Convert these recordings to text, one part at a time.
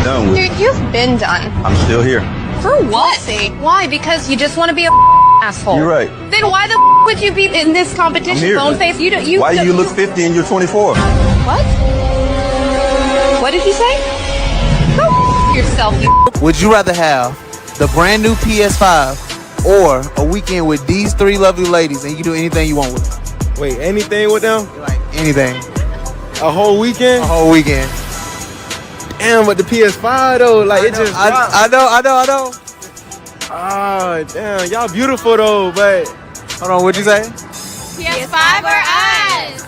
done with. Dude, you've been done. I'm still here. For what? Why? Because you just want to be a asshole. You're right. Then why the would you be in this competition, bone face? Why do you look 50 and you're 24? What? What did you say? Go yourself, you. Would you rather have the brand new PS5 or a weekend with these three lovely ladies and you can do anything you want with them? Wait, anything with them? Like anything. A whole weekend? A whole weekend. Damn, but the PS5 though, like it just dropped. I know. Oh, damn, y'all beautiful though, but Hold on, what'd you say? PS5 or us?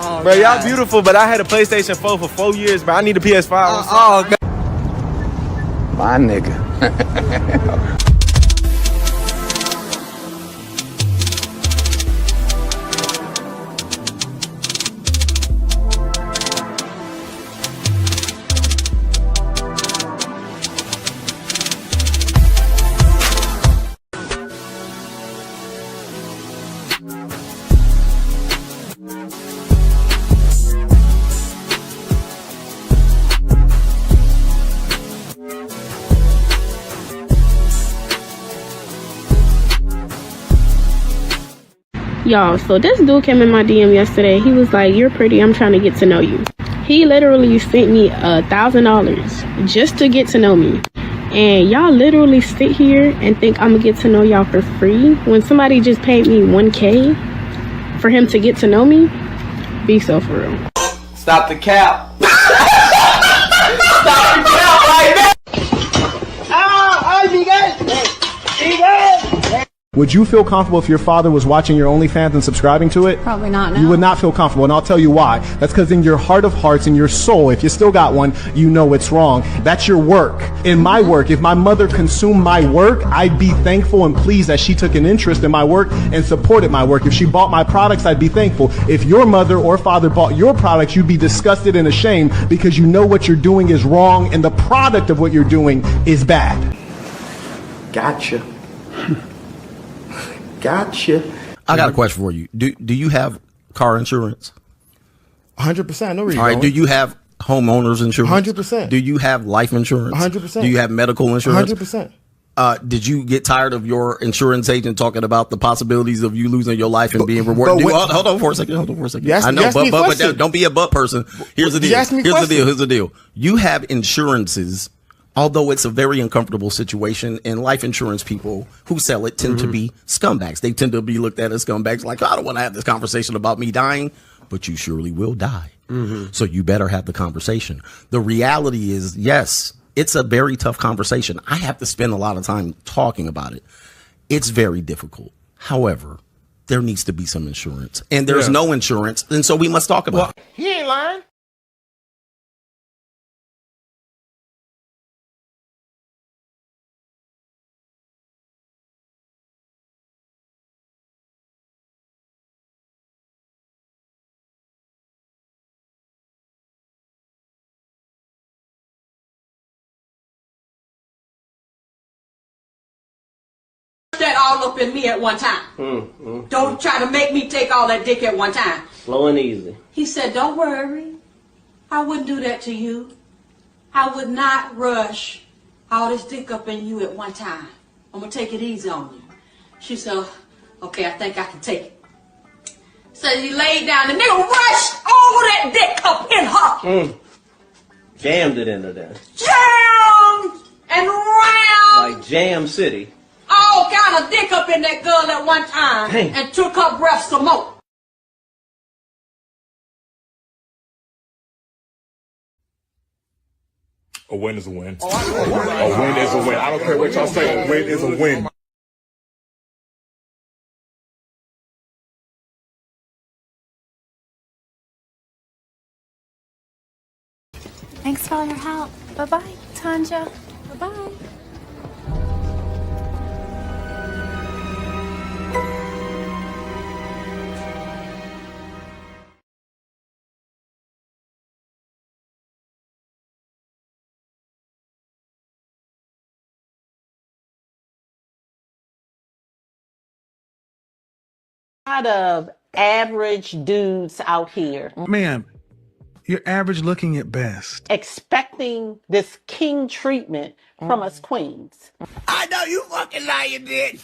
Oh, bro, y'all beautiful, but I had a PlayStation 4 for 4 years, but I need a PS5. Oh, God. My nigga. Y'all, so this dude came in my DM yesterday. He was like, "You're pretty, I'm trying to get to know you." He literally sent me $1,000 just to get to know me. And y'all literally sit here and think I'm gonna get to know y'all for free when somebody just paid me $1K for him to get to know me? Be so for real. Stop the cap. Stop the cap right now. Would you feel comfortable if your father was watching your OnlyFans and subscribing to it? Probably not, no. You would not feel comfortable, and I'll tell you why. That's because in your heart of hearts, in your soul, if you still got one, you know it's wrong. That's your work. In my work, if my mother consumed my work, I'd be thankful and pleased that she took an interest in my work and supported my work. If she bought my products, I'd be thankful. If your mother or father bought your products, you'd be disgusted and ashamed because you know what you're doing is wrong and the product of what you're doing is bad. Gotcha. Gotcha. I got a question for you. Do you have car insurance? 100%. No reason. All right. Do you have homeowners insurance? 100%. Do you have life insurance? 100%. Do you have medical insurance? 100%. Did you get tired of your insurance agent talking about the possibilities of you losing your life and being rewarded? Hold on for a second. I know, but don't be a butt person. Here's the deal. Here's the deal. You have insurances. Although it's a very uncomfortable situation, and life insurance people who sell it tend to be scumbags. They tend to be looked at as scumbags, like, I don't want to have this conversation about me dying, but you surely will die. So you better have the conversation. The reality is, yes, it's a very tough conversation. I have to spend a lot of time talking about it. It's very difficult. However, there needs to be some insurance, and there's no insurance, and so we must talk about it. He ain't lying. That all up in me at one time. Don't try to make me take all that dick at one time. Slow and easy. He said, "Don't worry. I wouldn't do that to you. I would not rush all this dick up in you at one time. I'm going to take it easy on you." She said, "Okay, I think I can take it." So he laid down. The nigga rushed all that dick up in her. Jammed it into there. Jammed and round. Like Jam City. All kind of dick up in that girl at one time. Dang. And took her breath some more. A win is a win. A win is a win. I don't care what y'all say. A win is a win. Thanks for all your help. Bye-bye, Tanja. Bye-bye. Of average dudes out here. Man, You're average looking at best. Expecting this king treatment from us queens. I know you fucking lying, bitch.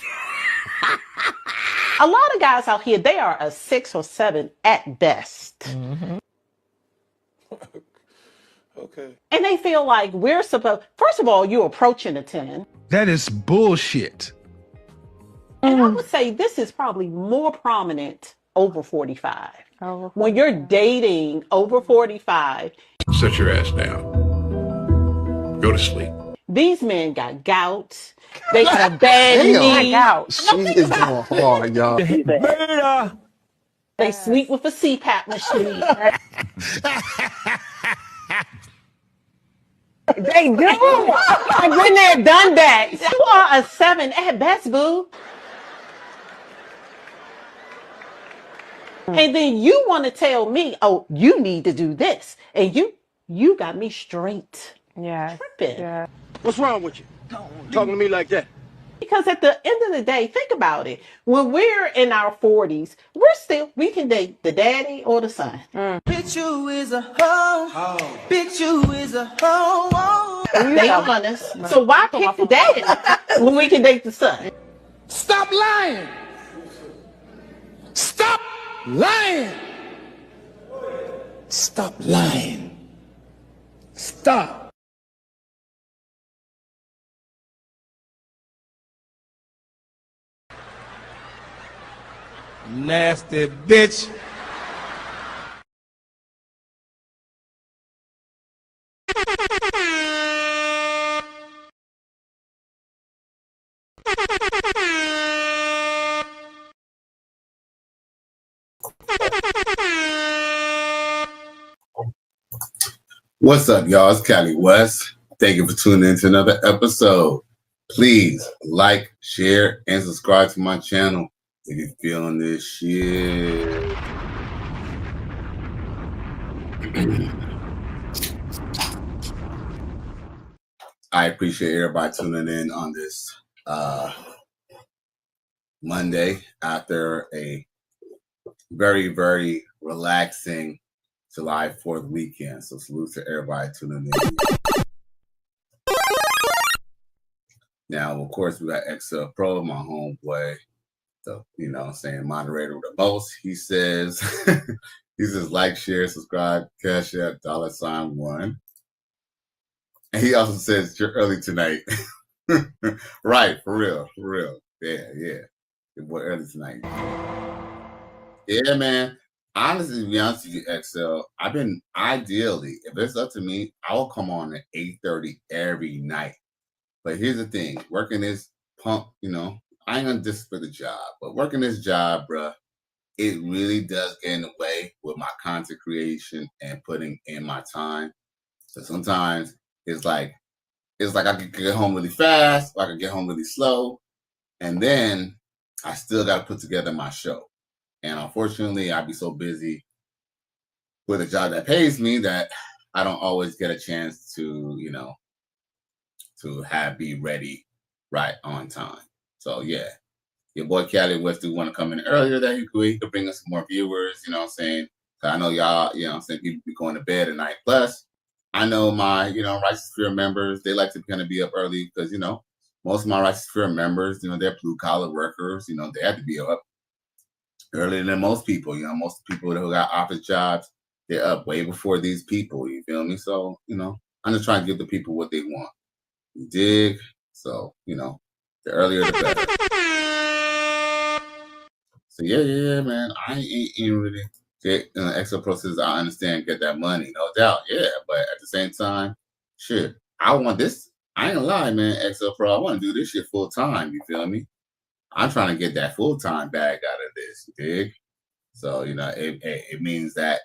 A lot of guys out here, they are a 6 or 7 at best. Okay. And they feel like we're supposed, first of all, you're approaching a 10. That is bullshit. And I would say this is probably more prominent over 45. When you're dating over 45. Sit your ass down. Go to sleep. These men got gout. They got a bad knee. She is going hard, y'all. They sleep with a CPAP machine. They do. I've been there, done that. You are a 7 at best, boo. And then you want to tell me, oh, you need to do this. And you got me straight. Yeah. Tripping. Yeah. What's wrong with you? Talking to me like that. Because at the end of the day, think about it. When we're in our 40s, we can date the daddy or the son. Bitch, you is a hoe. Bitch, you is a hoe. They honest. So why pick the daddy when we can date the son? Stop lying. Stop lying. Stop lying. Stop. Nasty bitch. What's up, y'all? It's Cali West. Thank you for tuning in to another episode. Please like, share, and subscribe to my channel if you're feeling this shit. I appreciate everybody tuning in on this Monday after a very, very relaxing July 4th weekend. So salute to everybody tuning in. Now, of course, we got XL Pro, my homeboy, the moderator with the most. He says, like, share, subscribe, cash app, $1. And he also says you're early tonight. Right, for real. Yeah. Your boy early tonight. Yeah, man. Honestly, to be honest with you, XL, ideally, if it's up to me, I will come on at 8:30 every night. But here's the thing, working this pump, I ain't gonna disrespect the job, but working this job, bruh, it really does get in the way with my content creation and putting in my time. So sometimes it's like I could get home really fast, or I could get home really slow, and then I still got to put together my show. And unfortunately, I'd be so busy with a job that pays me that I don't always get a chance to, be ready right on time. So yeah, your boy Cali West do want to come in earlier that he could bring us some more viewers, you know what I'm saying? Cause I know y'all, people be going to bed at night. Plus, I know my, Righteous Fear members, they like to kind of be up early because, most of my Righteous Fear members, they're blue collar workers, they have to be up earlier than most people. Most people who got office jobs, they're up way before these people, you feel me? So, I'm just trying to give the people what they want. You dig? So, the earlier the better. So yeah, man. I ain't really get extra process. I understand, get that money, no doubt. Yeah, but at the same time, shit, I want this. I ain't gonna lie, man. XL Pro, I want to do this shit full time. You feel me? I'm trying to get that full time bag out of this. You dig? So it means that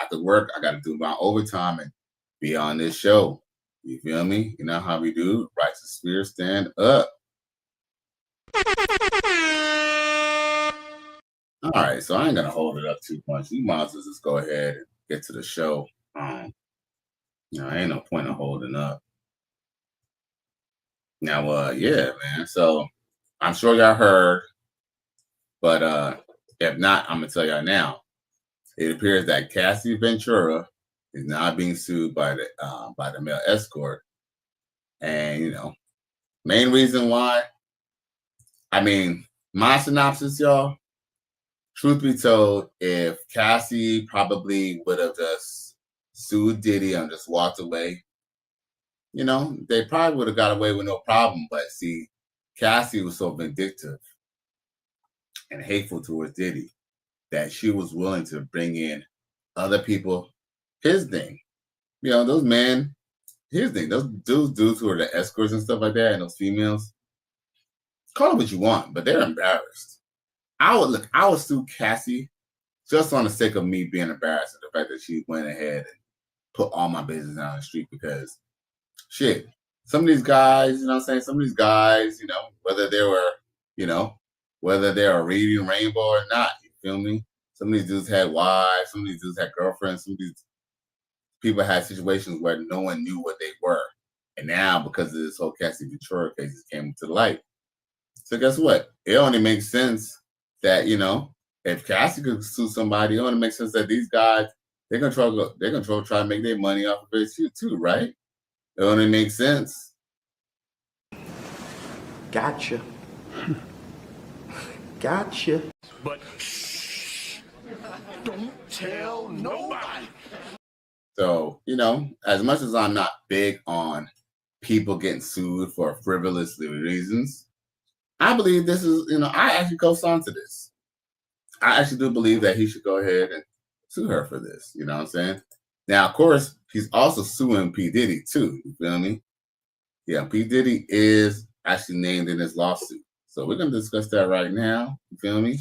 after work, I got to do my overtime and be on this show. You feel me? You know how we do. Righteous Fear, stand up. All right, so I ain't gonna hold it up too much. You might as well just go ahead and get to the show. Ain't no point in holding up. Now, yeah, man. So I'm sure y'all heard, but if not, I'm gonna tell y'all now. It appears that Cassie Ventura He's now being sued by the male escort. And, you know, main reason why, I mean, my synopsis, y'all, truth be told, if Cassie probably would have just sued Diddy and just walked away, you know, they probably would have got away with no problem. But see, Cassie was so vindictive and hateful towards Diddy that she was willing to bring in other people, his thing. You know, those men, his thing, those dudes who are the escorts and stuff like that, and those females, call it what you want, but they're embarrassed. I would sue Cassie just on the sake of me being embarrassed at the fact that she went ahead and put all my business out on the street, because shit, some of these guys, you know what I'm saying? Some of these guys, you know, whether they were, you know, whether they're reading Rainbow or not, you feel me? Some of these dudes had wives, some of these dudes had girlfriends, some of these people had situations where no one knew what they were. And now, because of this whole Cassie Ventura case, it came to light. So guess what? It only makes sense that, you know, if Cassie could sue somebody, it only makes sense that these guys, they're gonna try to make their money off of it too, right? It only makes sense. Gotcha. Gotcha. But shh, don't tell nobody. So, you know, as much as I'm not big on people getting sued for frivolous reasons, I believe this is, you know, I actually co-sign to this. I actually do believe that he should go ahead and sue her for this. You know what I'm saying? Now, of course, he's also suing P. Diddy too. You feel me? Yeah, P. Diddy is actually named in this lawsuit. So we're going to discuss that right now. You feel me?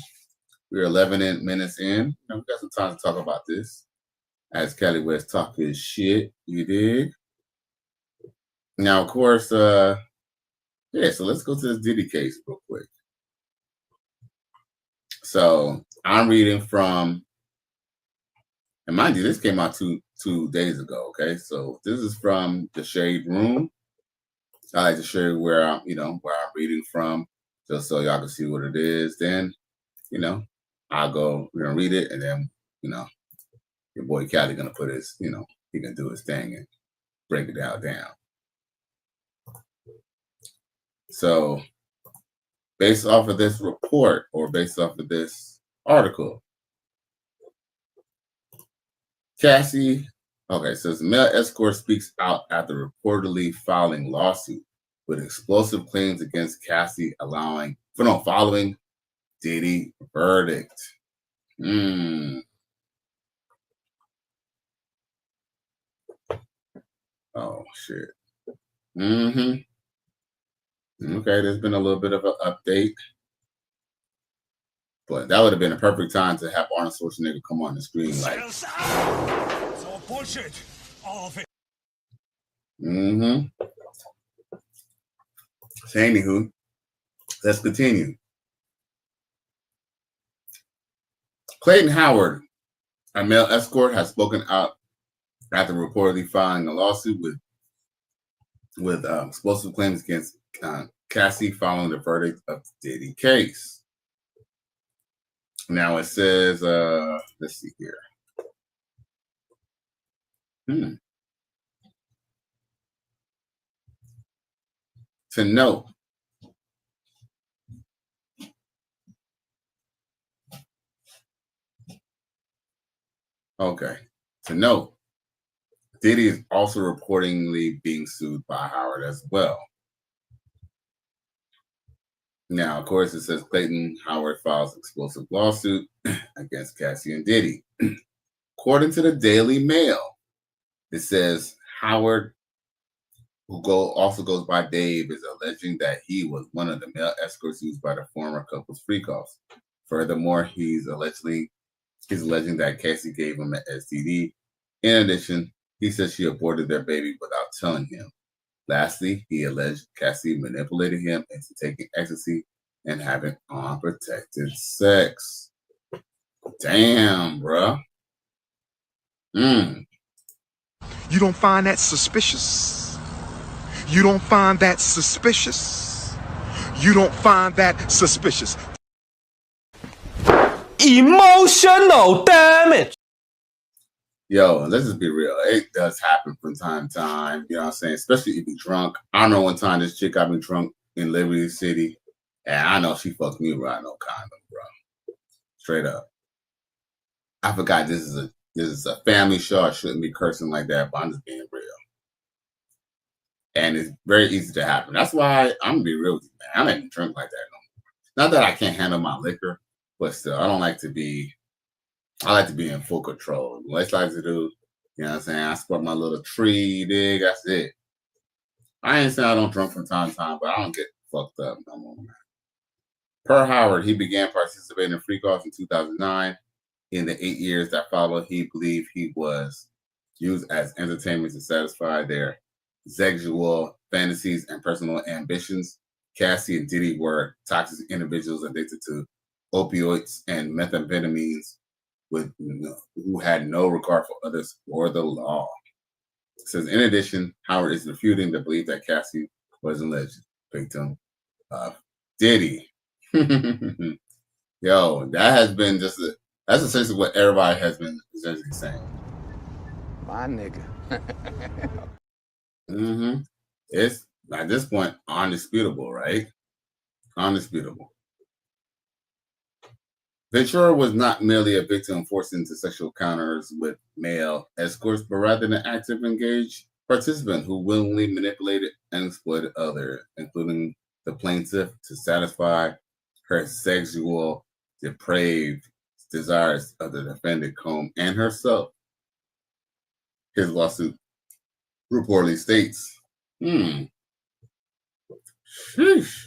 We're 11 minutes in. You know, we got some time to talk about this. As Kelly West talk his shit, you dig? Now, of course, yeah, so let's go to this Diddy case real quick. So I'm reading from, and mind you, this came out two days ago, okay? So this is from the Shade Room. I like to show you where I'm reading from, just so y'all can see what it is. Then, you know, we're gonna read it, and then, you know, your boy Cali gonna put his, you know, he can do his thing and break it down. So, based off of this report, or based off of this article, Cassie, okay, says male escort speaks out after reportedly filing lawsuit with explosive claims against Cassie following Diddy verdict. Oh, shit. Okay, there's been a little bit of an update. But that would have been a perfect time to have Arnold Schwarzenegger come on the screen like. It's all bullshit. All of it. So anywho, let's continue. Clayton Howard, a male escort, has spoken out after reportedly filing a lawsuit with explosive claims against Cassie following the verdict of the Diddy case. Now it says, let's see here. To note, Diddy is also reportedly being sued by Howard as well. Now, of course, it says Clayton Howard files explosive lawsuit against Cassie and Diddy. According to the Daily Mail, it says Howard, who also goes by Dave, is alleging that he was one of the male escorts used by the former couple's freak-offs. Furthermore, he's alleging that Cassie gave him an STD. In addition, he says she aborted their baby without telling him. Lastly, he alleged Cassie manipulated him into taking ecstasy and having unprotected sex. Damn, bruh. You don't find that suspicious? You don't find that suspicious? You don't find that suspicious? Emotional damage. Yo, let's just be real. It does happen from time to time. You know what I'm saying? Especially if you're drunk. I know one time this chick got me drunk in Liberty City, and I know she fucked me right no condom, bro. Straight up. I forgot this is a family show. I shouldn't be cursing like that, but I'm just being real. And it's very easy to happen. That's why I'm gonna be real with you, man. I don't even drink like that no more. Not that I can't handle my liquor, but still, I like to be in full control. What I like to do, you know what I'm saying? I spark my little tree, dig. That's it. I ain't saying I don't drink from time to time, but I don't get fucked up no more, man. Per Howard, he began participating in freak-offs in 2009. In the 8 years that followed, he believed he was used as entertainment to satisfy their sexual fantasies and personal ambitions. Cassie and Diddy were toxic individuals addicted to opioids and methamphetamines who had no regard for others or the law. It says, in addition, Howard is refuting the belief that Cassie was an alleged victim of Diddy. Yo, that has been that's essentially what everybody has been essentially saying. My nigga. It's at this point undisputable, right? Undisputable. Ventura was not merely a victim forced into sexual encounters with male escorts, but rather an active, engaged participant who willingly manipulated and exploited others, including the plaintiff, to satisfy her sexual depraved desires of the defendant, Combe, and herself. His lawsuit reportedly states, Sheesh.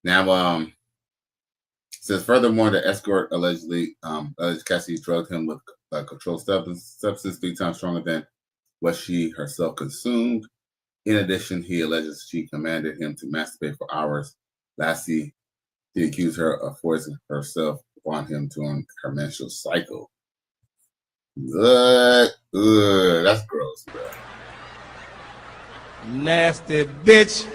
Now, says furthermore, the escort alleged Cassie drugged him with a controlled substance 3 times stronger than what she herself consumed. In addition, he alleges she commanded him to masturbate for hours. Lastly, he accused her of forcing herself upon him during her menstrual cycle. That's gross, bro. Nasty bitch.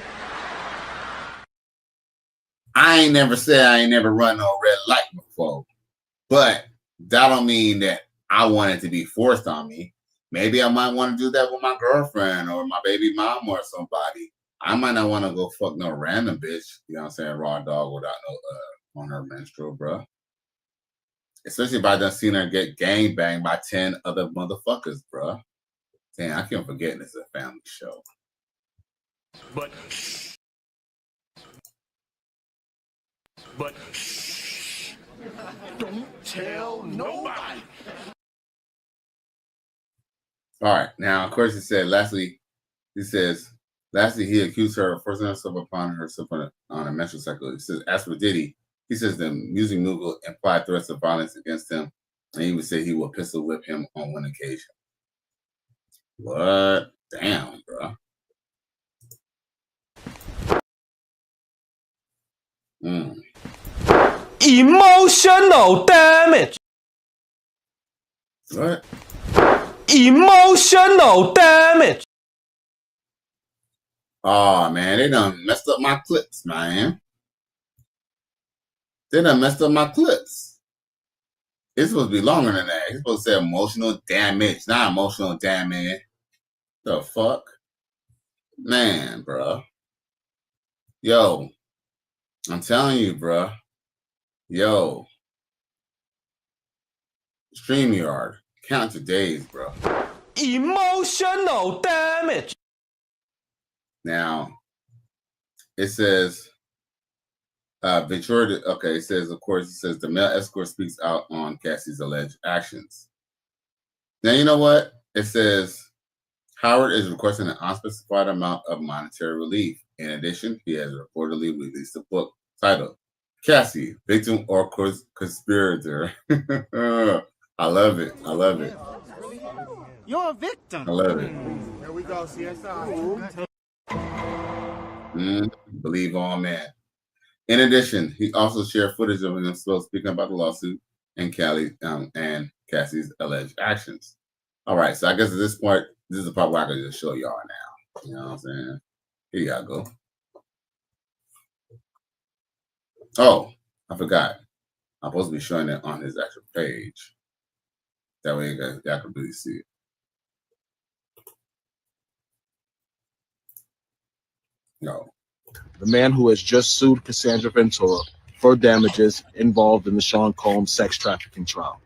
I ain't never said I ain't never run no red light before, but that don't mean that I want it to be forced on me. Maybe I might want to do that with my girlfriend or my baby mom or somebody. I might not want to go fuck no random bitch, you know what I'm saying, raw dog without no on her menstrual, bro. Especially if I done seen her get gang banged by 10 other motherfuckers, bro. Damn, I can't forget this is a family show. But don't tell nobody. All right. Now, of course, lastly, he accused her of forcing herself upon herself on a menstrual cycle. He says, as for Diddy, he says the music mogul implied threats of violence against him, and he would say he would pistol whip him on one occasion. What? Damn, bro. Emotional damage. What? Emotional damage. Oh, man, they done messed up my clips, man. They done messed up my clips. It's supposed to be longer than that. It's supposed to say emotional damage, not emotional damage. The fuck? Man, bro. Yo, I'm telling you, bro. Yo. StreamYard. Count your days, bro. Emotional damage. Now, it says, Ventura, okay, it says, of course, it says the male escort speaks out on Cassie's alleged actions. Now, you know what? It says, Howard is requesting an unspecified amount of monetary relief. In addition, he has reportedly released a book titled Cassie, Victim or Conspirator. I love it. I love it. You're a victim. I love it. Here we go, CSI. Believe all man. In addition, he also shared footage of himself speaking about the lawsuit and Cassie's alleged actions. All right, so I guess at this point, this is the part where I can just show y'all now. You know what I'm saying? Here y'all go. Oh, I forgot. I'm supposed to be showing it on his actual page. That way y'all can really see it. No. The man who has just sued Cassandra Ventura for damages involved in the Sean Combs sex trafficking trial.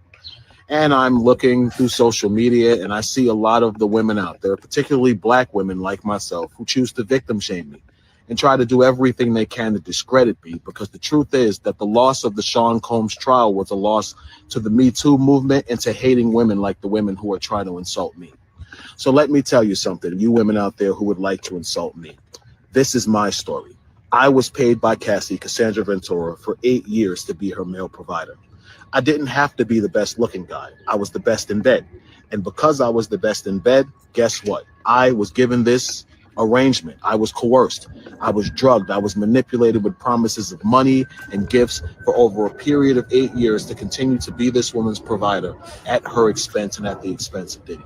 And I'm looking through social media and I see a lot of the women out there, particularly black women like myself, who choose to victim shame me and try to do everything they can to discredit me, because the truth is that the loss of the Sean Combs trial was a loss to the Me Too movement and to hating women like the women who are trying to insult me. So let me tell you something, you women out there who would like to insult me. This is my story. I was paid by Cassie, Cassandra Ventura, for 8 years to be her male provider. I didn't have to be the best looking guy. I was the best in bed. And because I was the best in bed, guess what? I was given this arrangement. I was coerced. I was drugged. I was manipulated with promises of money and gifts for over a period of 8 years to continue to be this woman's provider at her expense and at the expense of Diddy.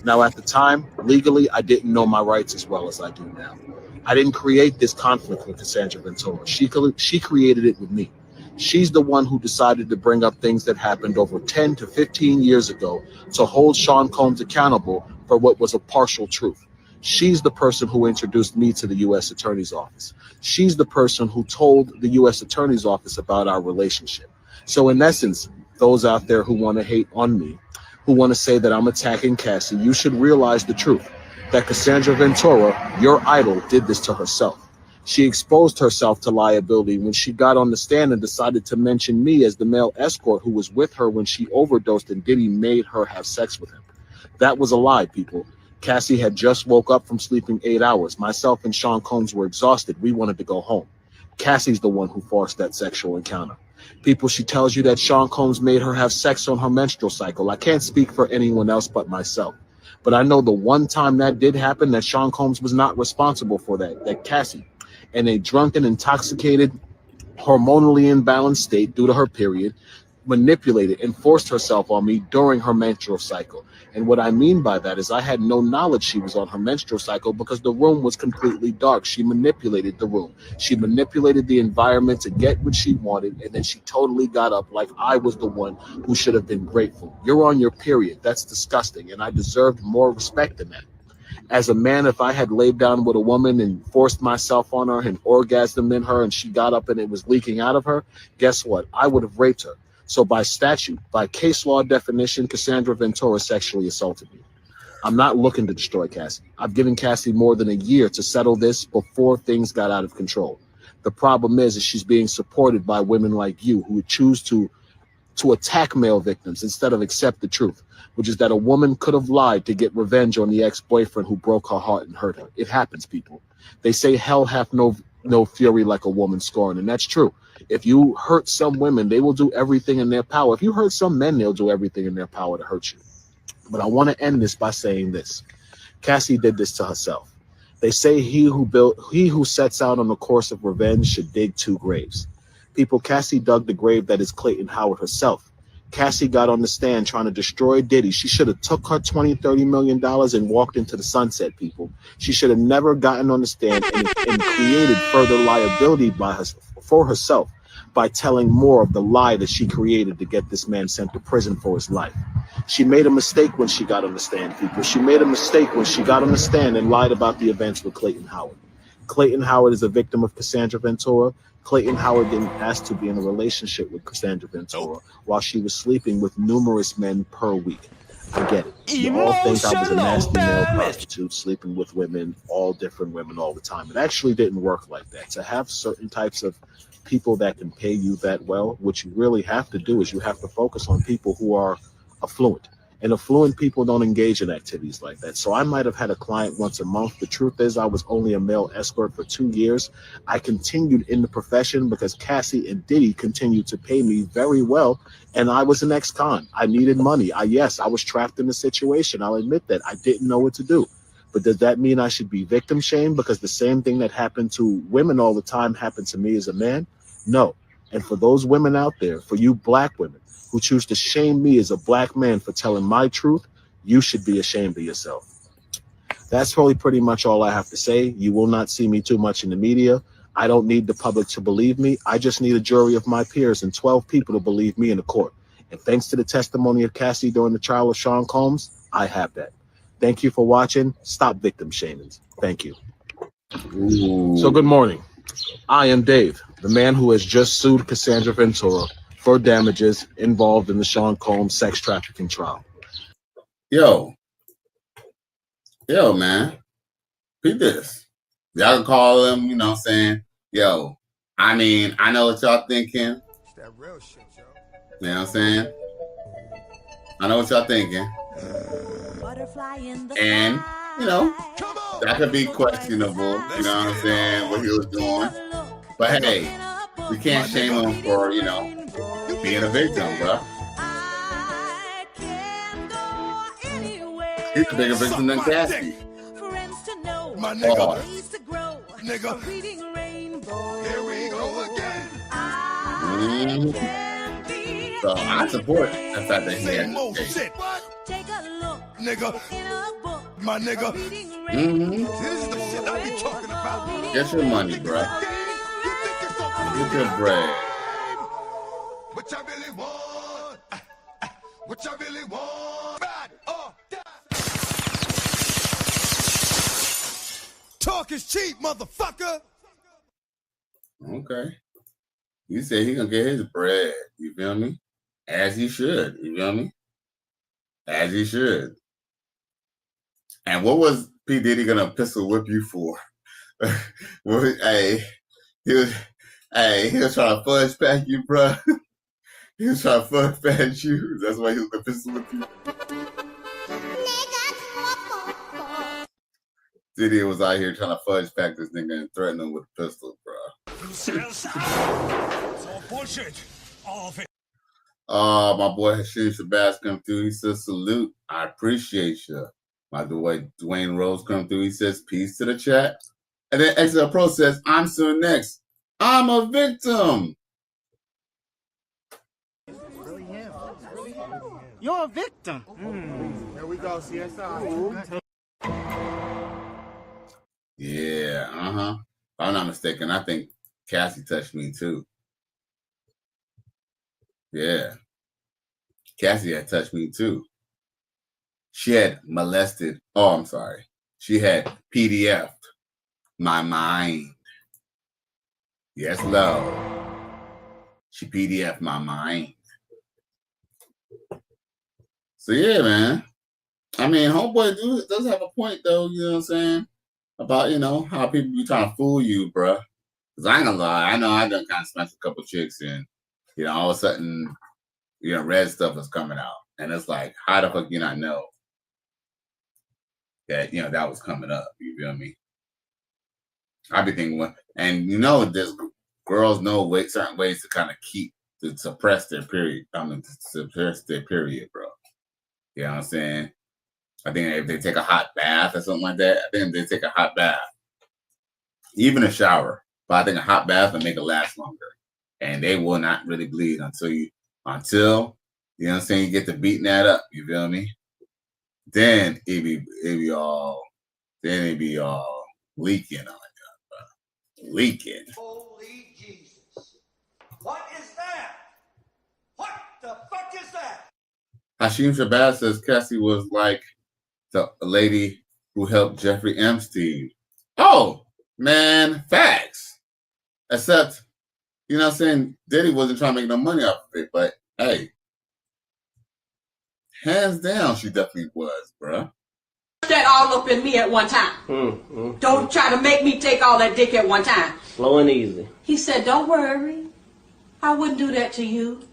Now, at the time, legally, I didn't know my rights as well as I do now. I didn't create this conflict with Cassandra Ventura. She created it with me. She's the one who decided to bring up things that happened over 10 to 15 years ago to hold Sean Combs accountable for what was a partial truth. She's the person who introduced me to the U.S. Attorney's Office. She's the person who told the U.S. Attorney's Office about our relationship. So in essence, those out there who want to hate on me, who want to say that I'm attacking Cassie, you should realize the truth, that Cassandra Ventura, your idol, did this to herself. She exposed herself to liability when she got on the stand and decided to mention me as the male escort who was with her when she overdosed and Diddy made her have sex with him. That was a lie, people. Cassie had just woke up from sleeping 8 hours. Myself and Sean Combs were exhausted. We wanted to go home. Cassie's the one who forced that sexual encounter. People, she tells you that Sean Combs made her have sex on her menstrual cycle. I can't speak for anyone else but myself. But I know the one time that did happen, that Sean Combs was not responsible for that Cassie, in a drunken, intoxicated, hormonally imbalanced state due to her period, manipulated and forced herself on me during her menstrual cycle. And what I mean by that is I had no knowledge she was on her menstrual cycle because the room was completely dark. She manipulated the room. She manipulated the environment to get what she wanted, and then she totally got up like I was the one who should have been grateful. You're on your period. That's disgusting, and I deserved more respect than that. As a man, if I had laid down with a woman and forced myself on her and orgasmed in her and she got up and it was leaking out of her, guess what? I would have raped her. So by statute, by case law definition, Cassandra Ventura sexually assaulted me. I'm not looking to destroy Cassie. I've given Cassie more than a year to settle this before things got out of control. The problem is she's being supported by women like you who would choose to attack male victims instead of accept the truth, which is that a woman could have lied to get revenge on the ex-boyfriend who broke her heart and hurt her. It happens, people. They say hell hath no fury like a woman scorned, and that's true. If you hurt some women, they will do everything in their power. If you hurt some men, they'll do everything in their power to hurt you. But I want to end this by saying this. Cassie did this to herself. They say he who sets out on the course of revenge should dig 2 graves. People, Cassie dug the grave that is Clayton Howard herself. Cassie got on the stand trying to destroy Diddy. She should have took her $20-30 million and walked into the sunset, people. She should have never gotten on the stand and created further liability for herself by telling more of the lie that she created to get this man sent to prison for his life. She made a mistake when she got on the stand, people. She made a mistake when she got on the stand and lied about the events with Clayton Howard. Clayton Howard is a victim of Cassandra Ventura. Clayton Howard didn't ask to be in a relationship with Cassandra Ventura while she was sleeping with numerous men per week. I get it. You all think I was a nasty male prostitute sleeping with women, all different women all the time. It actually didn't work like that. To have certain types of people that can pay you that well, what you really have to do is you have to focus on people who are affluent. And affluent people don't engage in activities like that. So I might have had a client once a month. The truth is I was only a male escort for 2 years. I continued in the profession because Cassie and Diddy continued to pay me very well. And I was an ex-con. I needed money. I was trapped in the situation. I'll admit that. I didn't know what to do. But does that mean I should be victim shamed because the same thing that happened to women all the time happened to me as a man? No. And for those women out there, for you black women, who choose to shame me as a black man for telling my truth, you should be ashamed of yourself. That's probably pretty much all I have to say. You will not see me too much in the media. I don't need the public to believe me. I just need a jury of my peers and 12 people to believe me in the court. And thanks to the testimony of Cassie during the trial of Sean Combs, I have that. Thank you for watching. Stop victim shaming. Thank you. Ooh. So good morning. I am Dave, the man who has just sued Cassandra Ventura for damages involved in the Sean Combs sex trafficking trial. Yo, man. Read this. Y'all can call them, you know what I'm saying? Yo, I mean, I know what y'all thinking. It's that real shit, yo. You know what I'm saying? I know what y'all thinking. And, you know, that could be questionable, you know what I'm saying, what he was doing. But hey, we can't shame him for, you know, being a victim, bro. He's a bigger victim than Cassie. My nigga. Nigga. Here we go again. So I support the fact that he had this case. Take a look, nigga. My nigga. This is the shit I be talking about. Get your money, bro. Get your bread. What y'all really want? What y'all really want? Bad or die. Talk is cheap, motherfucker. Okay. He said he gonna get his bread. You feel me? As he should. You feel me? As he should. And what was P. Diddy gonna pistol whip you for? Well, he was trying to fudge pack you, bro. He was trying to fudge pack you. That's why he was gonna pistol whip you. Diddy was out here trying to fudge pack this nigga and threaten him with a pistol, bro. It's all bullshit. All of it. My boy Hashim Shabazz come through. He says, salute. I appreciate you. My boy Dwayne Rose come through. He says, peace to the chat. And then XL Pro says, I'm soon next. I'm a victim. You're a victim. There we go, CSI. Yeah, If I'm not mistaken, I think Cassie touched me too. Yeah. Cassie had touched me too. She had molested. Oh, I'm sorry. She had PDF'd my mind. Yes, love. She PDF'd my mind. So yeah, man. I mean, homeboy does have a point though, you know what I'm saying? About, you know, how people be trying to fool you, bruh. Because I ain't gonna lie, I know I done kind of smashed a couple chicks and, you know, all of a sudden, you know, red stuff is coming out. And it's like, how the fuck you not know that, you know, that was coming up? You feel me? I be thinking, and you know, there's girls know certain ways to kind of to suppress their period. To suppress their period, bro. You know what I'm saying? I think if they take a hot bath or something like that, I think they take a hot bath, even a shower. But I think a hot bath will make it last longer, and they will not really bleed until you know what I'm saying, you get to beating that up. You feel me? Then it be all leaking on it, bro. Leaking. Holy Jesus! What is that? What the fuck is that? Hashim Shabazz says Cassie was like the lady who helped Jeffrey Epstein. Oh, man, facts. Except, you know what I'm saying, Diddy wasn't trying to make no money off of it, but hey, hands down, she definitely was, bruh. That all up in me at one time. Don't try to make me take all that dick at one time. Slow and easy. He said, don't worry. I wouldn't do that to you.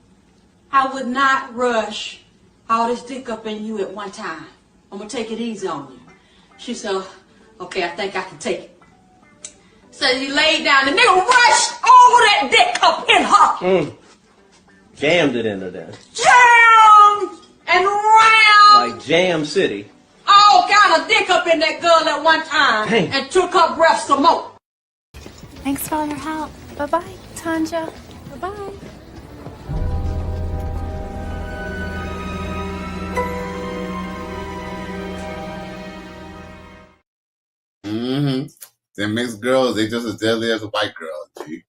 I would not rush all this dick up in you at one time. I'm going to take it easy on you. She said, okay, I think I can take it. So he laid down. The nigga rushed all that dick up in her. Jammed it into there. Jammed and round. Like Jam City. All kind of dick up in that girl at one time. Dang. And took her breath some more. Thanks for all your help. Bye-bye, Tanja. Bye-bye. Them mixed girls, they just as deadly as a white girl, G.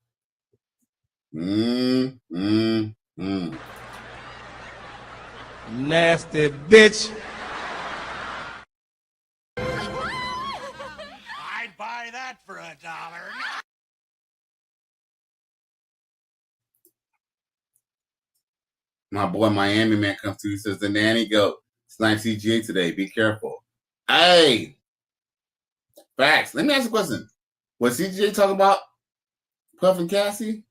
Nasty bitch. I'd buy that for $1. My boy Miami man comes to you, says the nanny goat sniped CGA today. Be careful. Hey, facts. Let me ask you a question. Was CGA talking about Puff and Cassie?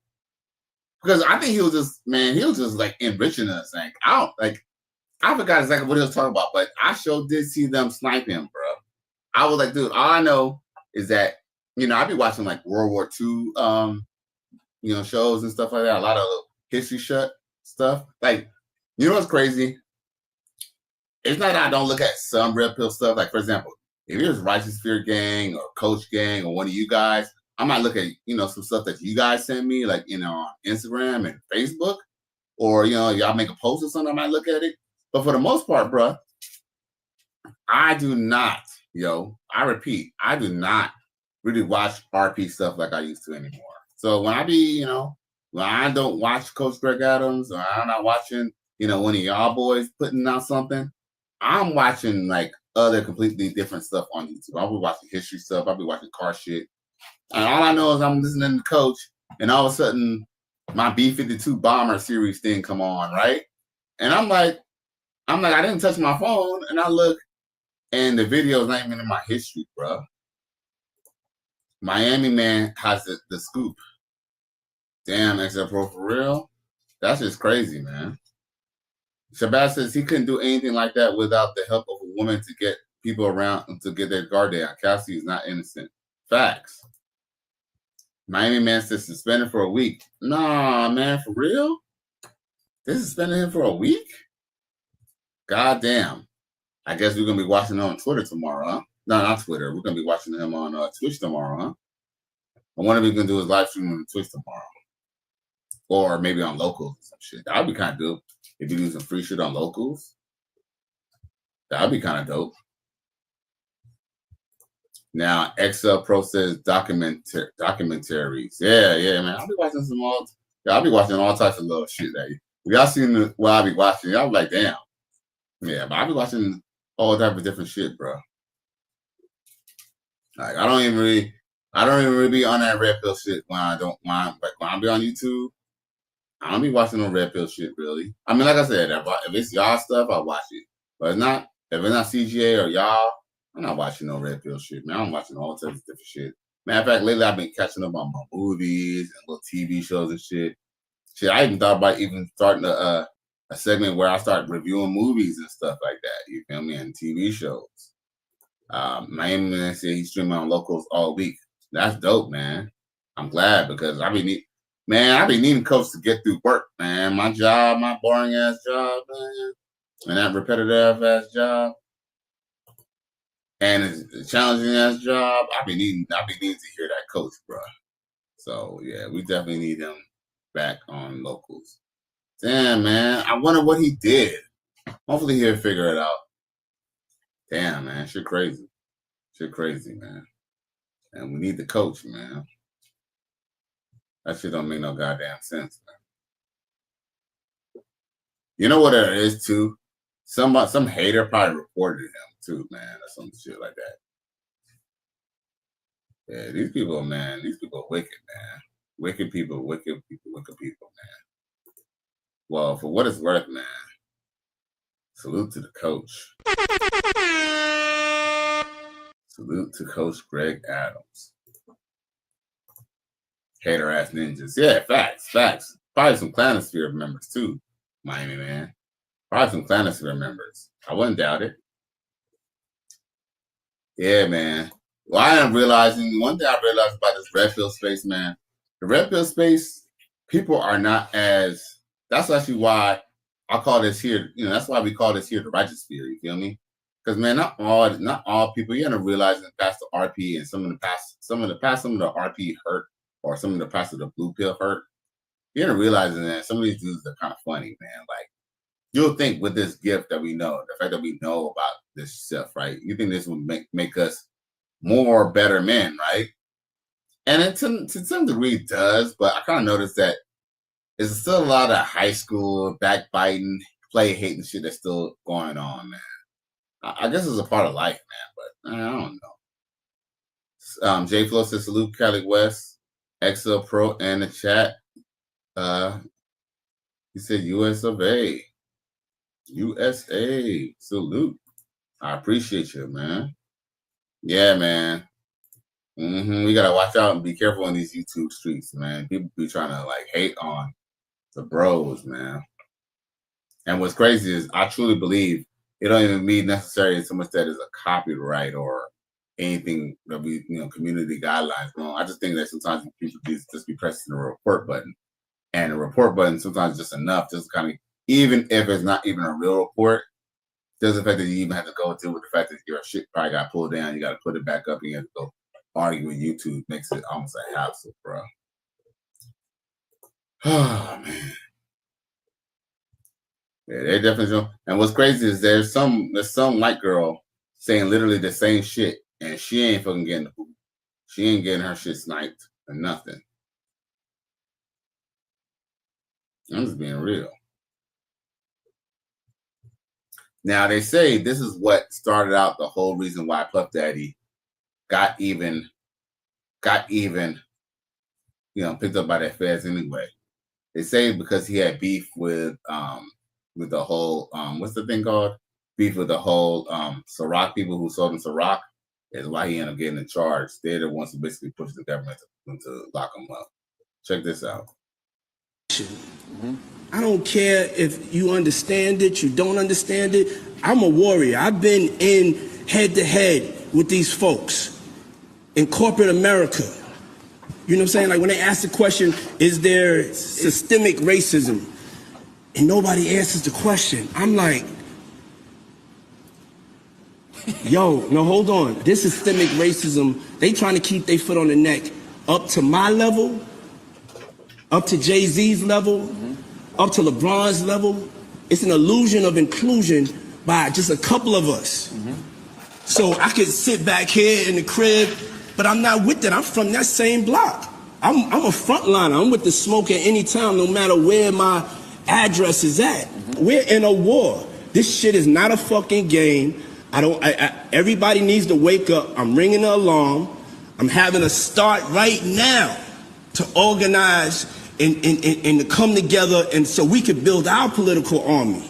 Because I think he was just like enriching us. Like I forgot exactly what he was talking about, but I sure did see them snipe him, bro. I was like, dude, all I know is that I be watching like World War II shows and stuff like that. A lot of history stuff. Like, what's crazy? It's not that I don't look at some red pill stuff. Like, for example, if it was Righteous Fear Gang or Coach Gang or one of you guys, I might look at some stuff that you guys send me, like on Instagram and Facebook, or y'all make a post or something. I might look at it, but for the most part, bro, I do not. I repeat, I do not really watch RP stuff like I used to anymore. So when when I don't watch Coach Greg Adams, or I'm not watching one of y'all boys putting out something, I'm watching like other completely different stuff on YouTube. I'll be watching history stuff. I'll be watching car shit. And all I know is I'm listening to Coach, and all of a sudden my B-52 bomber series thing come on, right? And I'm like, I didn't touch my phone, and I look, and the video is not even in my history, bro. Miami man has the scoop. Damn, XL Pro for real? That's just crazy, man. Shabazz says he couldn't do anything like that without the help of a woman to get people around to get their guard down. Cassie is not innocent. Facts. Miami man says suspended for a week. Nah, man, for real? They suspended him for a week? God damn. I guess we're going to be watching him on Twitter tomorrow, huh? No, not Twitter. We're going to be watching him on Twitch tomorrow, huh? I wonder if we can do his live stream on Twitch tomorrow. Or maybe on Locals or some shit. That would be kind of dope. If you do some free shit on Locals, that would be kind of dope. Now, XL Pro says documentaries. Yeah, man. I'll be watching I'll be watching all types of little shit that y'all seen what I'll be watching. Y'all be like, damn. Yeah, but I'll be watching all type of different shit, bro. Like I don't even really be on that red pill shit when I be on YouTube. I don't be watching no red pill shit really. I mean, like I said, if it's y'all stuff, I watch it. But if it's not CGA or y'all, I'm not watching no red pill shit, man. I'm watching all types of different shit. Matter of fact, lately I've been catching up on my movies and little TV shows and shit. Shit, I even thought about starting a segment where I start reviewing movies and stuff like that. You feel me? And TV shows. Miami man said he's streaming on Locals all week. That's dope, man. I'm glad because I be needing Coach to get through work, man. My job, my boring ass job, man, and that repetitive ass job, and it's a challenging ass job. I be needing to hear that Coach, bro. So yeah, we definitely need him back on Locals. Damn, man. I wonder what he did. Hopefully he'll figure it out. Damn, man. Shit crazy, man. And we need the Coach, man. That shit don't make no goddamn sense, man. You know what it is too? Some hater probably reported him too, man, or some shit like that. Yeah, these people, man. These people are wicked, man. Wicked people, man. Well, for what it's worth, man. Salute to the Coach. Salute to Coach Greg Adams. Hater ass ninjas. Yeah, facts. Probably some Clanosphere members too, Miami man. Probably some Clanosphere members. I wouldn't doubt it. Yeah, man. Well, I am realizing one thing I realized about this red pill space, man. The red pill space, people are not as. That's actually why I call this here. That's why we call this here the righteous sphere. You feel me? Because man, not all people. You gotta realize that past the RP and some of the RP hurt. Or some of the past of the blue pill hurt. You're gonna realize that some of these dudes are kind of funny, man. Like you'll think with this gift that we know, the fact that we know about this stuff, right? You think this would make us more better men, right? And it to some degree it does, but I kind of noticed that there's still a lot of high school backbiting, play hating shit that's still going on, man. I guess it's a part of life, man, but I don't know. J Flow says salute Cali West, XL Pro and the chat. He said US of A. USA. Salute. I appreciate you, man. Yeah, man. We gotta watch out and be careful on these YouTube streets, man. People be trying to like hate on the bros, man. And what's crazy is I truly believe it don't even mean necessarily so much that is a copyright or anything that we, community guidelines wrong. I just think that sometimes people just be pressing the report button. And the report button sometimes just enough, just kind of, even if it's not even a real report, there's the fact that you even have to go deal with the fact that your shit probably got pulled down, you got to put it back up, and you have to go argue with YouTube. Makes it almost a hassle, bro. Oh, man. Yeah, they definitely don't. And what's crazy is there's some white girl saying literally the same shit, and she ain't fucking getting the food. She ain't getting her shit sniped or nothing. I'm just being real. Now they say this is what started out the whole reason why Puff Daddy got even, picked up by the feds anyway. They say because he had beef with the whole what's the thing called? Beef with the whole Ciroc people who sold him Ciroc is why he ended up getting in charge. They're the ones who basically pushed the government to lock him up. Check this out. I don't care if you understand it, you don't understand it. I'm a warrior. I've been in head to head with these folks in corporate America. You know what I'm saying? Like when they ask the question, is there systemic racism? And nobody answers the question. I'm like, yo, no, hold on. This systemic racism, they trying to keep their foot on the neck up to my level, up to Jay-Z's level, up to LeBron's level. It's an illusion of inclusion by just a couple of us. So I could sit back here in the crib, but I'm not with it. I'm from that same block. I'm a frontliner. I'm with the smoke at any time, no matter where my address is at. We're in a war. This shit is not a fucking game. Everybody needs to wake up. I'm ringing the alarm. I'm having to start right now to organize and to come together, and so we can build our political army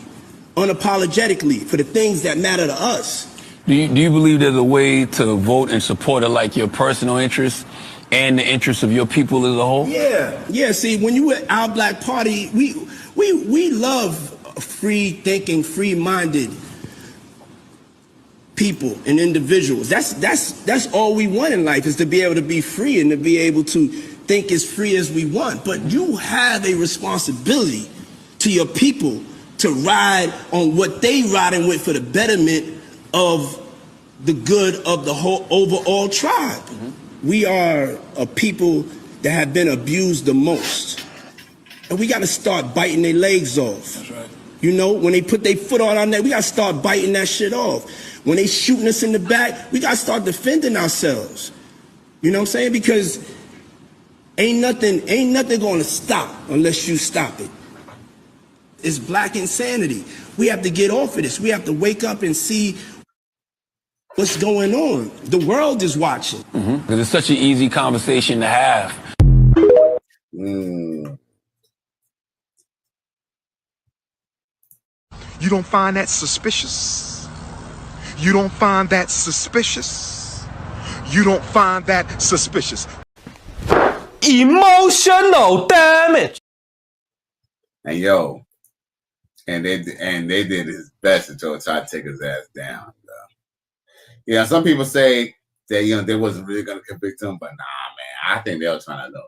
unapologetically for the things that matter to us. Do you believe there's a way to vote and support like your personal interests and the interests of your people as a whole? Yeah. See, when you at Our Black Party, we love free thinking, free minded people and individuals. That's all we want in life, is to be able to be free and to be able to think as free as we want. But you have a responsibility to your people to ride on what they riding with for the betterment of the good of the whole overall tribe. We are a people that have been abused the most. And we got to start biting their legs off. That's right. You know, when they put their foot on our neck, we got to start biting that shit off. When they shooting us in the back, we got to start defending ourselves. You know what I'm saying? Because ain't nothing going to stop unless you stop it. It's black insanity. We have to get off of this. We have to wake up and see what's going on. The world is watching. Because it's such an easy conversation to have. You don't find that suspicious? You don't find that suspicious? You don't find that suspicious? Emotional damage. And yo, and they did his best until it tried to take his ass down. Yeah, some people say that they wasn't really gonna convict him, but nah, man, I think they were trying to know.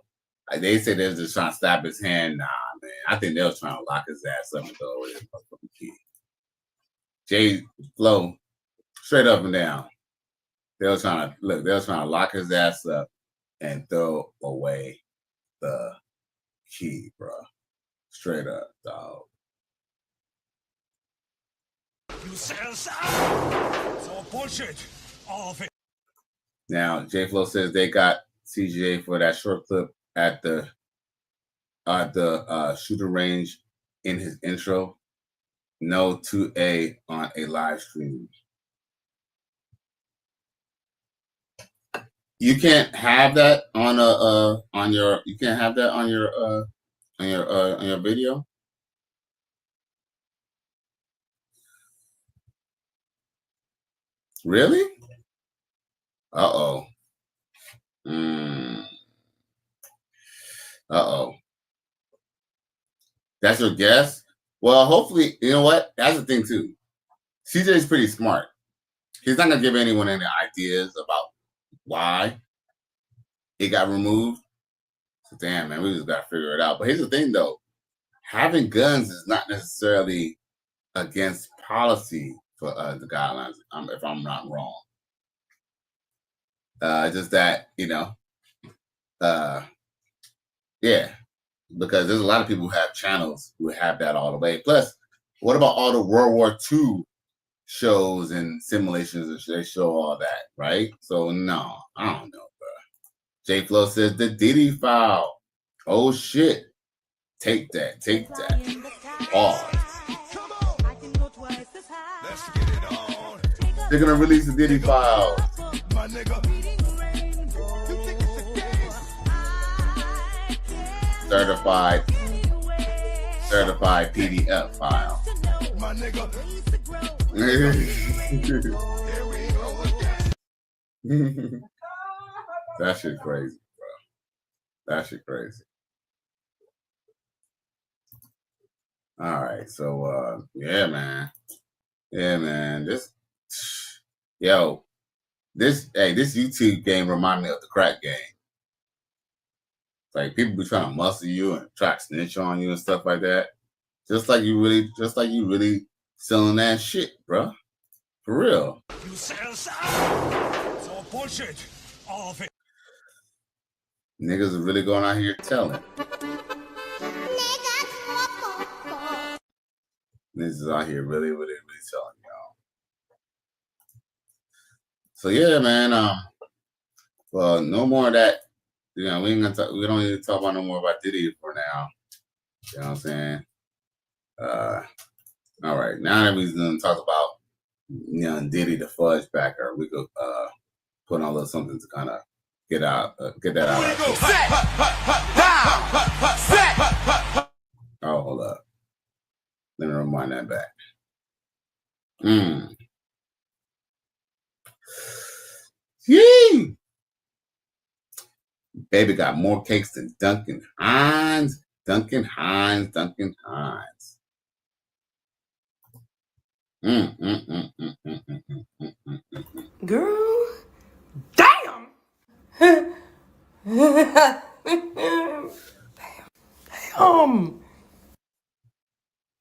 Like they said they was just trying to slap his hand. Nah, man, I think they was trying to lock his ass up and throw away his motherfucking key. J Flow, straight up and down. They were trying to lock his ass up and throw away the key, bro. Straight up, dog. You sell it's all bullshit. All of it. Now, J Flow says they got CJ for that short clip at the shooter range in his intro. no 2A on a live stream. You can't have that on your video. Really? Uh-oh. Uh-oh. That's your guess? Well, hopefully, you know what? That's the thing too. CJ is pretty smart. He's not gonna give anyone any ideas about why it got removed. So damn, man, we just gotta figure it out. But here's the thing though. Having guns is not necessarily against policy for the guidelines, if I'm not wrong. Just that, yeah, because there's a lot of people who have channels who have that all the way. Plus, what about all the World War II shows and simulations? They show all that, right? So no, I don't know, bro. J Flow says the Diddy file. Oh shit. Take that. Pause. They're gonna release the Diddy file. Certified PDF file. That shit crazy, bro. That shit crazy. All right, so yeah, man. This YouTube game remind me of the crack game. Like people be trying to muscle you and try to snitch on you and stuff like that. Just like you really selling that shit, bro. For real. You sell it's all bullshit. All of it. Niggas are really going out here telling. Niggas is out here really telling y'all. So yeah, man. Well, no more of that. We don't need to talk about no more about Diddy for now. You know what I'm saying? All right. Now that we're gonna talk about Diddy the fudge backer, we could put on a little something to kind of get that out. Oh, hold up. Let me rewind that back. Yee! Baby got more cakes than Duncan Hines. Girl, damn. Damn.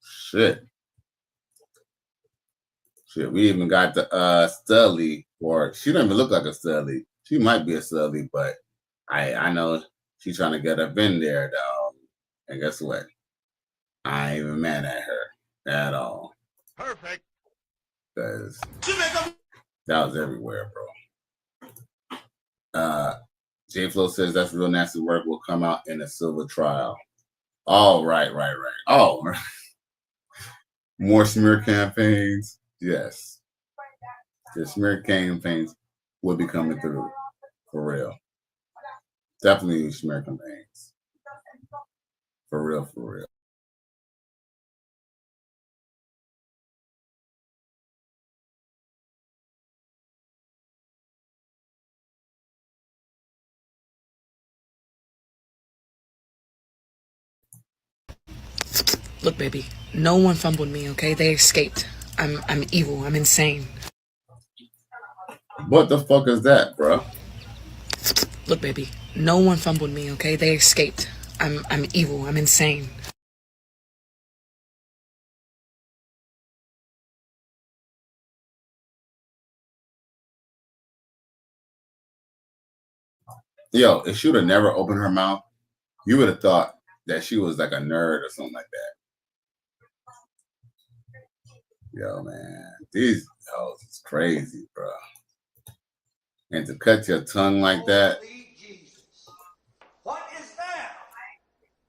Shit. We even got the Studley, or she don't even look like a Studley. She might be a Studley, but I know she's trying to get up in there, though. And guess what? I ain't even mad at her at all. Perfect. Because that was everywhere, bro. J Flow says that's real nasty work will come out in a silver trial. Oh, right. Oh, more smear campaigns. Yes. The smear campaigns will be coming through. For real. Definitely smear campaigns. For real. Look, baby, no one fumbled me, okay? They escaped. I'm evil. I'm insane. What the fuck is that, bro? Look, baby, no one fumbled me, okay? They escaped. I'm evil. I'm insane. Yo, if she would have never opened her mouth, you would have thought that she was like a nerd or something like that. Yo, man, these hoes is crazy, bro. And to cut your tongue like that. What is that?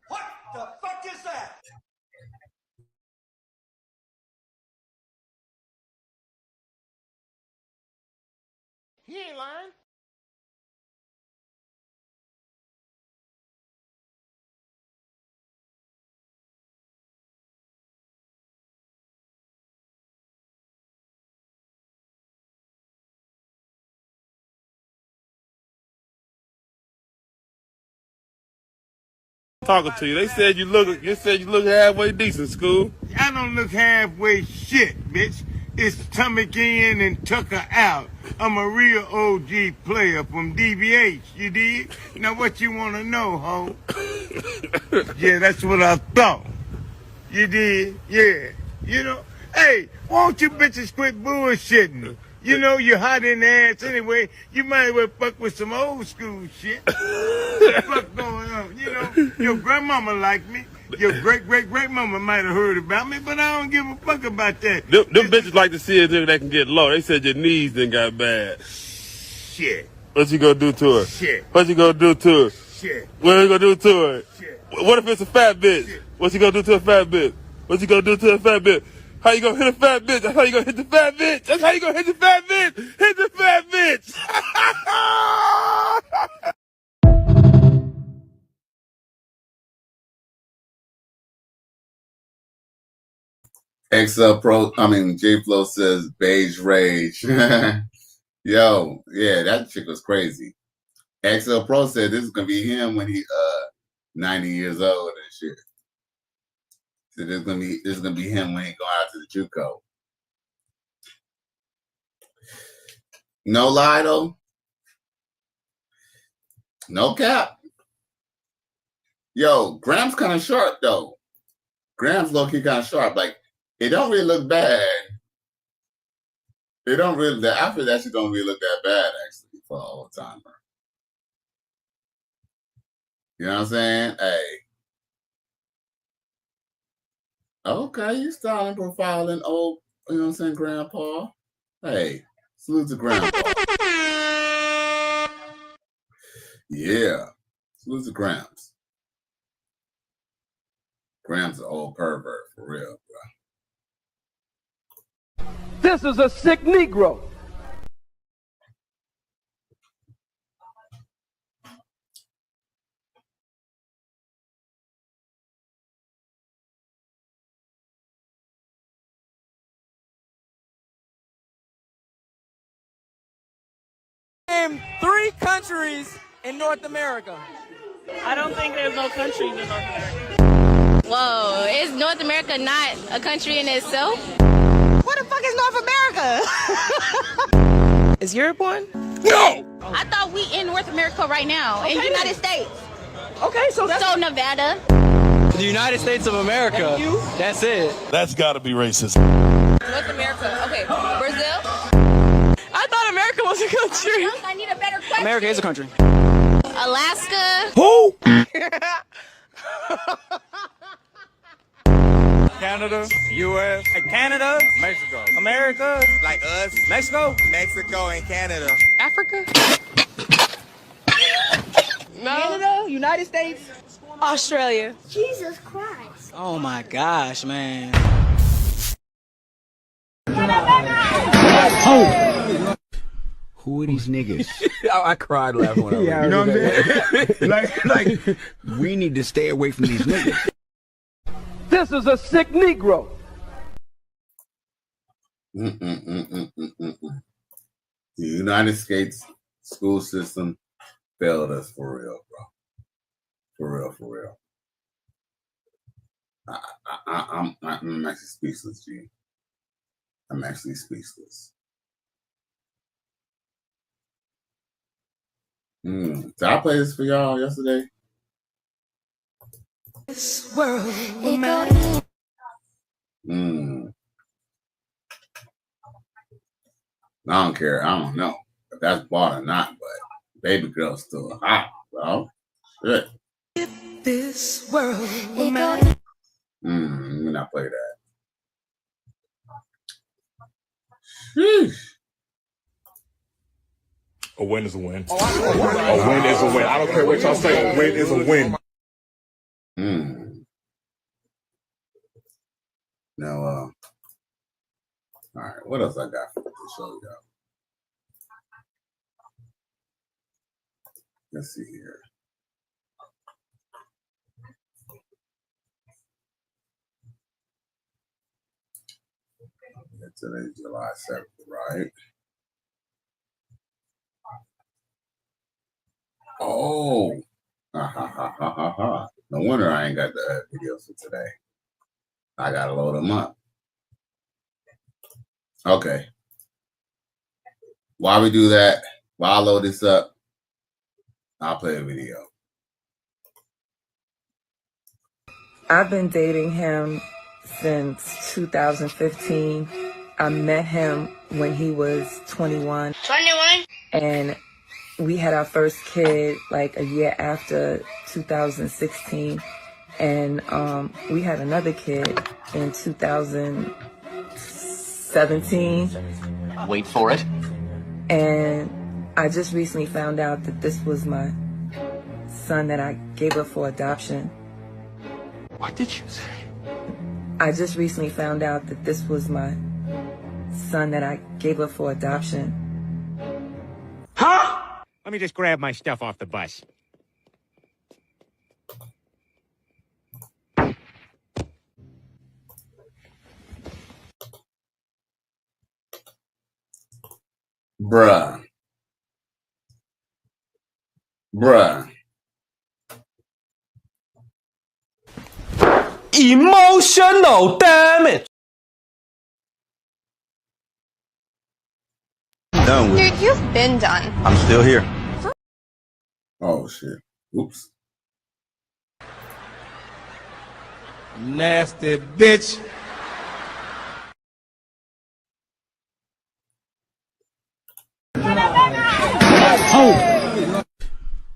What the fuck is that? He ain't lying. Talking to you. They said you look halfway decent, school. I don't look halfway shit, bitch. It's Stomach in and Tucker out. I'm a real OG player from DBH, you dig? Now what you want to know, ho? Yeah, that's what I thought. You did? Yeah. You know, hey, won't you bitches quit bullshitting? You know you're hot in the ass anyway. You might as well fuck with some old school shit. What the fuck going on? You know, your grandmama liked me. Your great-great-great-mama might have heard about me, but I don't give a fuck about that. Them bitches like to see a nigga that can get low. They said your knees done got bad. Shit. What you gonna do to her? Shit. What you gonna do to her? Shit. What you gonna do to her? Shit. What if it's a fat bitch? Shit. What you gonna do to a fat bitch? What you gonna do to a fat bitch? How you gonna hit a fat bitch? That's how you gonna hit the fat bitch. That's how you gonna hit the fat bitch. Hit the fat bitch. J Flow says beige rage. Yo, yeah, that chick was crazy. XL Pro said this is gonna be him when he 90 years old and shit. So this is gonna be him when he go out to the JUCO. No lie though. No cap. Yo, Graham's kind of short though. Graham's low key kind of sharp. Like it don't really look bad. It don't really. The outfit actually don't really look that bad actually for an old timer. You know what I'm saying? Hey. Okay, you styling, profiling old. You know what I'm saying, Grandpa. Hey, salute to Grandpa. Yeah, salute to Grams. Grams an old pervert for real, bro. This is a sick Negro. Name 3 countries in North America. I don't think there's no country in North America. Whoa, is North America not a country in itself? What the fuck is North America? Is Europe one? No! I thought we in North America right now, in the United States. Okay, so that's... So Nevada. The United States of America. That's it. That's gotta be racist. North America. Okay, Brazil. I thought America was a country. I need a better question. America is a country. Alaska. Who? Canada, U.S., Canada, Mexico, America, like us, Mexico, Mexico and Canada, Africa, no, Canada, United States, Australia. Jesus Christ. Oh my gosh, man. Oh. Who are these niggas? I cried laughing when I read it. You know what I'm saying? like, we need to stay away from these niggas. This is a sick Negro. The United States school system failed us for real, bro. For real. I'm actually speechless, G. I'm actually speechless. Did I play this for y'all yesterday? This world I don't care. I don't know if that's bought or not, but Baby Girl's still hot, bro. Shit. This world Let me not play that. Sheesh. A win is a win. A win is a win. I don't care what y'all say. A win is a win. Now, all right. What else I got to show y'all? Let's see here. Today's July 7th, right? Oh, ha ha ha ha ha ha. No wonder I ain't got the videos for today. I gotta load them up. Okay. While we do that, while I load this up, I'll play a video. I've been dating him since 2015. I met him when he was 21. 21? And we had our first kid like a year after 2016. And we had another kid in 2017. Wait for it. And I just recently found out that this was my son that I gave up for adoption. What did you say? I just recently found out that this was my son that I gave up for adoption. Huh? Let me just grab my stuff off the bus. Bruh. Emotional damage. Done with. Dude, you've been done. I'm still here. Oh shit. Oops. Nasty bitch. Oh.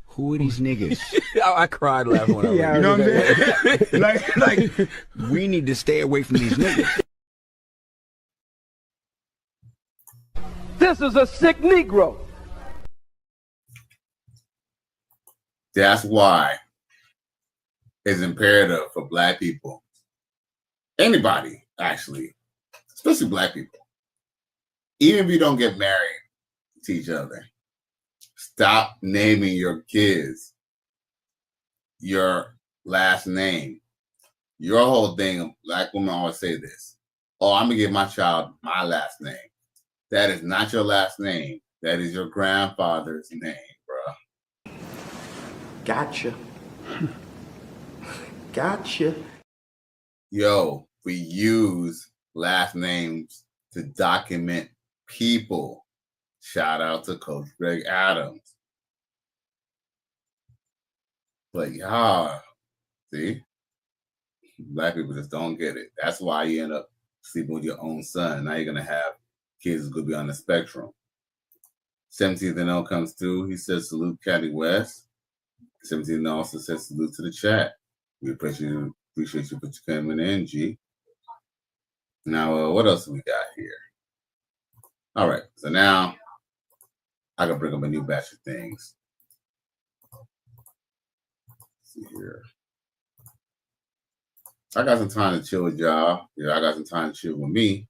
Who are these niggas? I cried laughing when I read it. You know what I'm saying? like, we need to stay away from these niggas. This is a sick Negro. That's why it's imperative for black people, anybody actually, especially black people, even if you don't get married to each other, stop naming your kids your last name. Your whole thing, black women always say this: oh, I'm gonna give my child my last name. That is not your last name. That is your grandfather's name, bruh. Gotcha. Gotcha. Yo, we use last names to document people. Shout out to Coach Greg Adams. But y'all, see? Black people just don't get it. That's why you end up sleeping with your own son. Now you're going to have kids who's going to be on the spectrum. 17th and L comes through. He says, salute Caddy West. 17th also says, salute to the chat. We appreciate you for coming in, G. Now, what else we got here? All right, so now I can bring up a new batch of things. Let's see here. I got some time to chill with y'all. Yeah, I got some time to chill with me.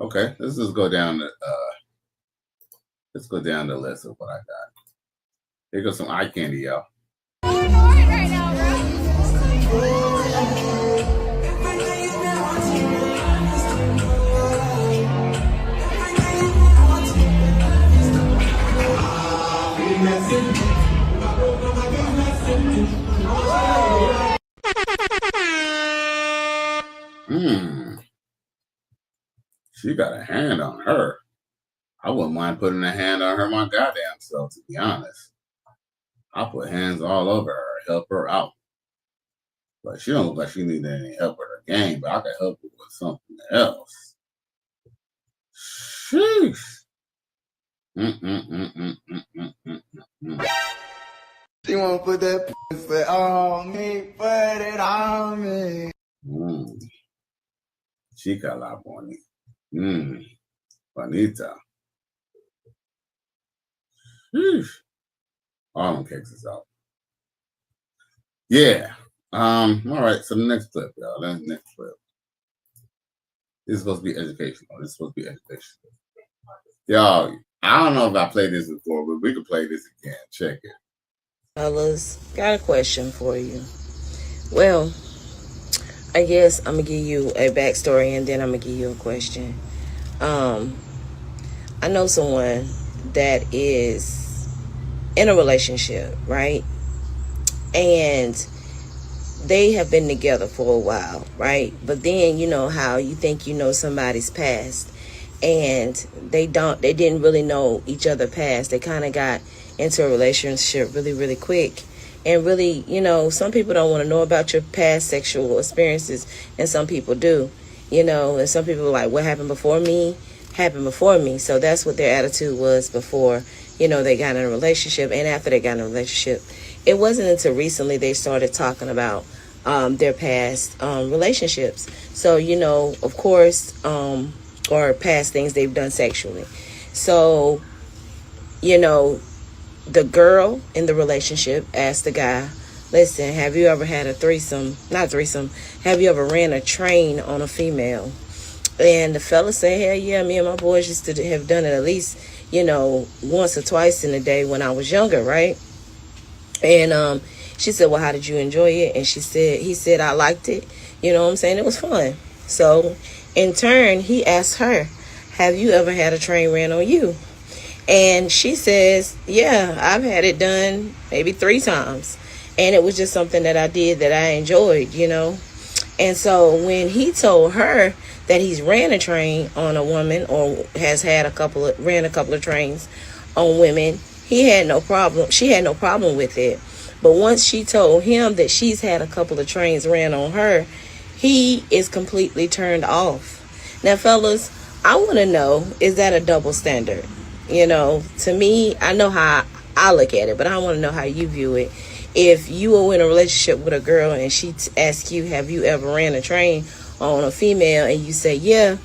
Okay, let's just go down the list of what I got. Here goes some eye candy, y'all. She got a hand on her. I wouldn't mind putting a hand on her my goddamn self, to be honest. I'll put hands all over her, help her out. But she don't look like she needs any help with her game, but I can help her with something else. Sheesh. She wanna put that pussy on me, put it on me. Chica la bonita. Bonita. Sheesh. All them cakes is out. Yeah. All right. So the next clip, y'all. That's the next clip. This is supposed to be educational. This is supposed to be educational. Y'all, I don't know if I played this before, but we can play this again. Check it. Fellas, got a question for you. Well, I guess I'm gonna give you a backstory and then I'm gonna give you a question. I know someone that is in a relationship, right? And they have been together for a while, right? But then you know how you think you know somebody's past, and they didn't really know each other past. They kind of got into a relationship really, really quick. And really, you know, some people don't want to know about your past sexual experiences, and some people do, you know, and some people are like, what happened before me happened before me. So that's what their attitude was before, you know, they got in a relationship. And after they got in a relationship, it wasn't until recently they started talking about their past relationships. So, you know, of course, or past things they've done sexually. So, you know, the girl in the relationship asked the guy, listen, have you ever had a threesome? Not threesome. Have you ever ran a train on a female? And the fella said, hell yeah, me and my boys used to have done it at least, you know, once or twice in a day when I was younger, right? And she said, well, how did you enjoy it? And he said, I liked it. You know what I'm saying? It was fun. So in turn, he asked her, have you ever had a train ran on you? And she says, yeah, I've had it done maybe 3 times. And it was just something that I did that I enjoyed, you know. And so when he told her that he's ran a train on a woman, or has had ran a couple of trains on women, he had no problem. She had no problem with it. But once she told him that she's had a couple of trains ran on her, he is completely turned off. Now, fellas, I want to know, is that a double standard? You know, to me, I know how I look at it, but I want to know how you view it. If you were in a relationship with a girl and she asks you, have you ever ran a train on a female? And you say, yeah.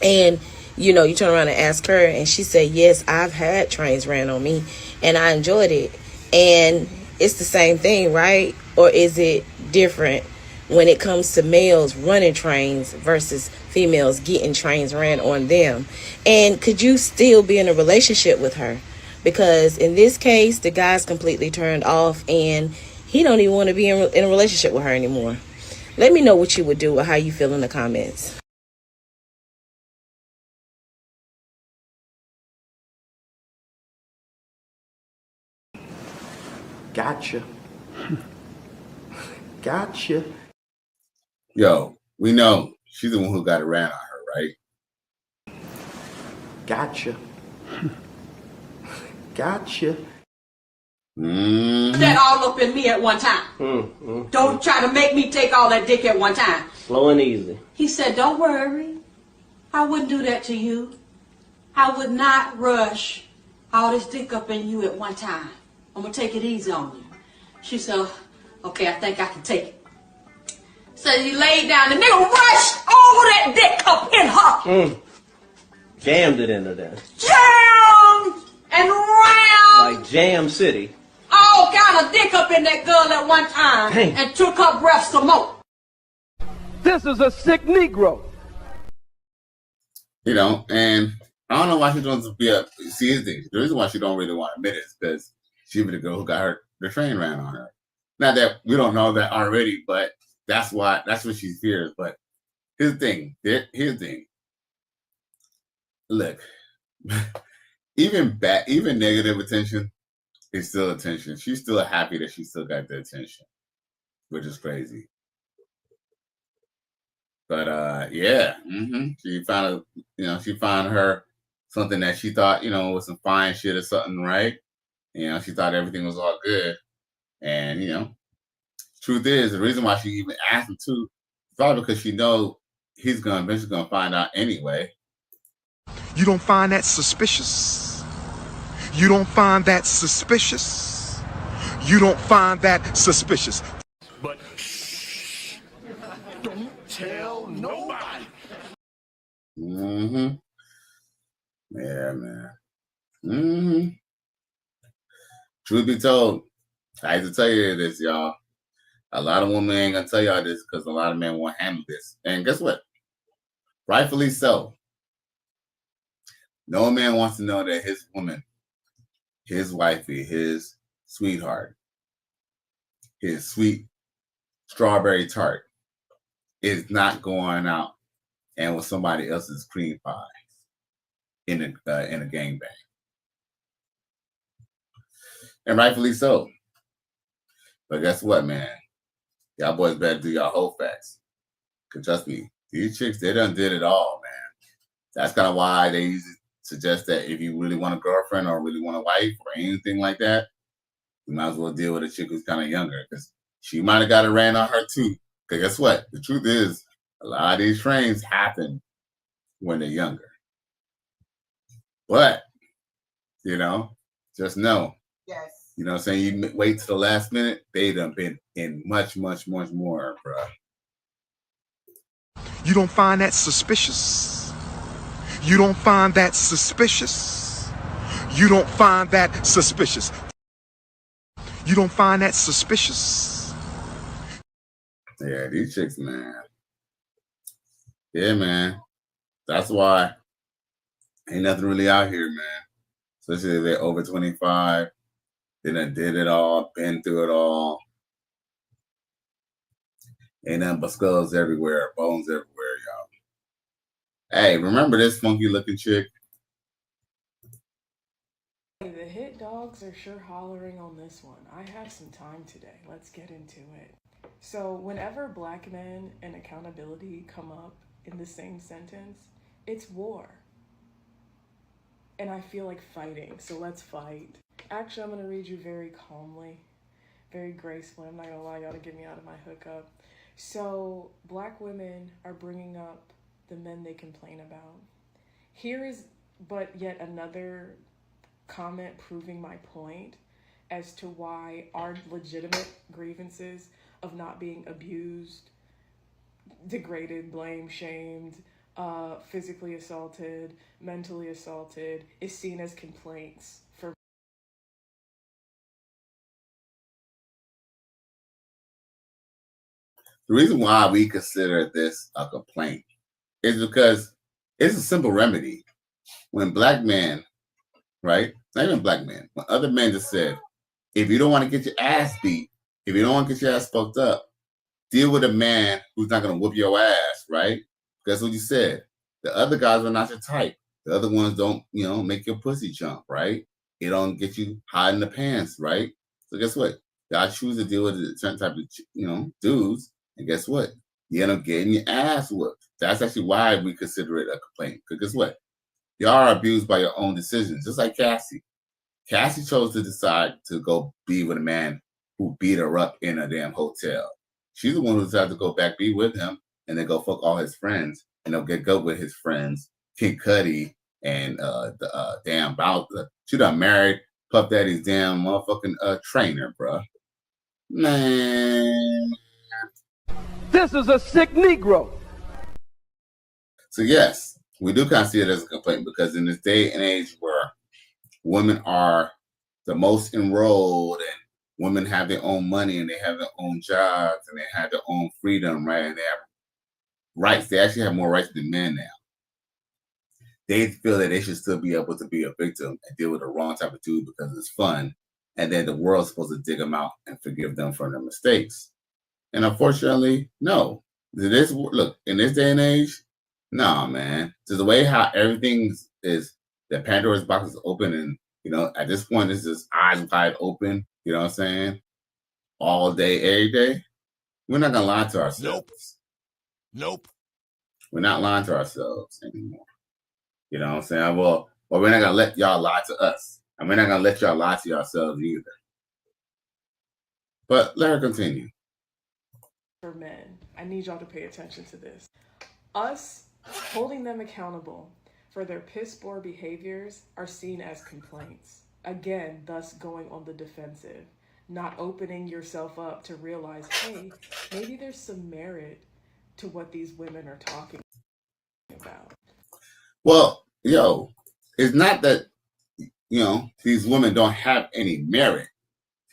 And, you know, you turn around and ask her and she said, yes, I've had trains ran on me and I enjoyed it. And it's the same thing, right? Or is it different when it comes to males running trains versus females getting trains ran on them? And could you still be in a relationship with her? Because in this case, the guy's completely turned off and he don't even want to be in a relationship with her anymore. Let me know what you would do or how you feel in the comments. Gotcha. Gotcha. Yo, we know she's the one who got it ran on her, right? Gotcha. Gotcha. That all up in me at one time. Don't try to make me take all that dick at one time. Slow and easy. He said, don't worry. I wouldn't do that to you. I would not rush all this dick up in you at one time. I'm going to take it easy on you. She said, okay, I think I can take it. So he laid down. The nigga rushed all that dick up in her. Jammed it into there. Jammed and round. Like Jam City. All kind of dick up in that girl at one time. Dang. And took her breath some more. This is a sick Negro. You know, and I don't know why she doesn't be a. See, here's the reason why she don't really want to admit it is because she was the girl who got the train ran on her. Not that we don't know that already, but that's what she fears. But here's the thing. Here's the thing. Look, even negative attention is still attention. She's still happy that she still got the attention, which is crazy. But yeah, she found she found her something that she thought was some fine shit or something, right? She thought everything was all good, and truth is the reason why she even asked him to, probably because she knows he's eventually gonna find out anyway. You don't find that suspicious? You don't find that suspicious? You don't find that suspicious? But shh, don't tell nobody. Yeah, man. Truth be told, I hate to tell you this, y'all. A lot of women ain't gonna tell y'all this because a lot of men won't handle this. And guess what? Rightfully so. No man wants to know that his woman, his wifey, his sweetheart, his sweet strawberry tart is not going out and with somebody else's cream pie in a gangbang. And rightfully so. But guess what, man? Y'all boys better do y'all whole facts. Because trust me, these chicks, they done did it all, man. That's kind of why they usually suggest that if you really want a girlfriend or really want a wife or anything like that, you might as well deal with a chick who's kind of younger. Because she might have got a ran on her too. Because guess what? The truth is, a lot of these trains happen when they're younger. But, you know, just know. Yes. You know what I'm saying? You wait till the last minute, they done been in much, much, much more, bro. You don't find that suspicious? You don't find that suspicious? You don't find that suspicious? You don't find that suspicious? Yeah, these chicks, man. Yeah, man. That's why ain't nothing really out here, man. Especially if they're over 25. They done did it all, been through it all. Ain't nothing but skulls everywhere, bones everywhere, y'all. Hey, remember this funky looking chick? The hit dogs are sure hollering on this one. I have some time today. Let's get into it. So whenever black men and accountability come up in the same sentence, it's war. And I feel like fighting, so let's fight. Actually, I'm gonna read you very calmly, very gracefully. I'm not gonna allow y'all to get me out of my hookup. So black women are bringing up the men they complain about. Here is but yet another comment proving my point as to why our legitimate grievances of not being abused, degraded, blamed, shamed, physically assaulted, mentally assaulted is seen as complaints for The reason why we consider this a complaint is because it's a simple remedy. When black men, right? Not even black men, when other men just said, if you don't want to get your ass beat, if you don't want to get your ass fucked up, deal with a man who's not going to whoop your ass, right? That's what you said. The other guys are not your type. The other ones don't, make your pussy jump, right? It don't get you hot in the pants, right? So guess what? Y'all choose to deal with a certain type of, dudes, and guess what? You end up getting your ass whooped. That's actually why we consider it a complaint. Because guess what? Y'all are abused by your own decisions, just like Cassie. Cassie chose to decide to go be with a man who beat her up in a damn hotel. She's the one who decided to go back be with him and then go fuck all his friends and they'll get go with his friends, Kid Cudi and the damn Bowser. She done married Puff Daddy's damn motherfucking trainer, bruh. Man. This is a sick Negro. So yes, we do kind of see it as a complaint because in this day and age where women are the most enrolled and women have their own money and they have their own jobs and they have their own freedom, right? And they have rights. They actually have more rights than men now. They feel that they should still be able to be a victim and deal with the wrong type of dude because it's fun. And then the world's supposed to dig them out and forgive them for their mistakes. And unfortunately, no. Look, in this day and age, nah, man. Just the way how everything is, the Pandora's box is open and, at this point, it's just eyes wide open. You know what I'm saying? All day, every day. We're not going to lie to ourselves. Nope. We're not lying to ourselves anymore. You know what I'm saying? Well, we're not going to let y'all lie to us. And we're not going to let y'all lie to yourselves either. But let her continue. for men. I need y'all to pay attention to this. Us holding them accountable for their piss-poor behaviors are seen as complaints. Again, thus going on the defensive, not opening yourself up to realize, hey, maybe there's some merit to what these women are talking about. Well, it's not that, these women don't have any merit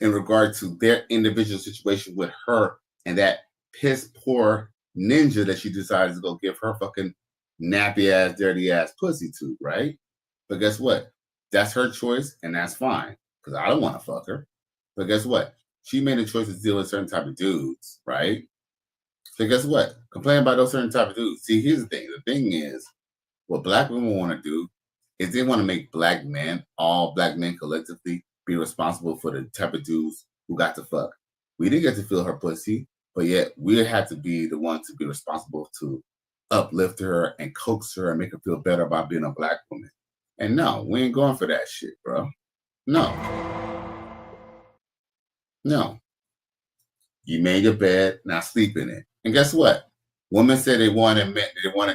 in regard to their individual situation with her and that piss poor ninja that she decided to go give her fucking nappy ass, dirty ass pussy to, right? But guess what? That's her choice, and that's fine, because I don't want to fuck her. But guess what? She made a choice to deal with certain type of dudes, right? So guess what? Complain about those certain type of dudes. See, here's the thing. The thing is, what black women want to do is they want to make black men, all black men collectively, be responsible for the type of dudes who got to fuck. We didn't get to feel her pussy, but yet we had to be the ones to be responsible to uplift her and coax her and make her feel better about being a black woman. And no, we ain't going for that shit, bro. No. No. You made your bed, now sleep in it. And guess what? Women say they wanted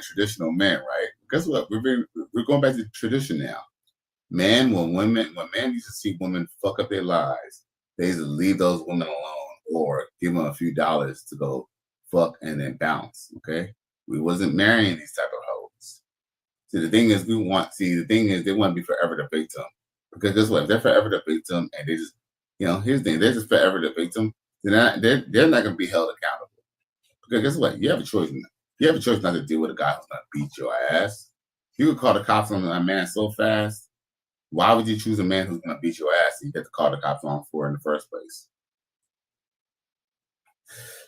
traditional men, right? Guess what? We're going back to tradition now. Men used to see women fuck up their lives, they used to leave those women alone or give them a few dollars to go fuck and then bounce. Okay, we wasn't marrying these type of hoes. See, the thing is, they want to be forever the victim. Because guess what? If they're forever the victim and they just, here's the thing, they're just forever the victim, then they're not going to be held accountable. Because guess what? You have a choice. You have a choice not to deal with a guy who's going to beat your ass. You could call the cops on a man so fast. Why would you choose a man who's going to beat your ass that you get to call the cops on for in the first place?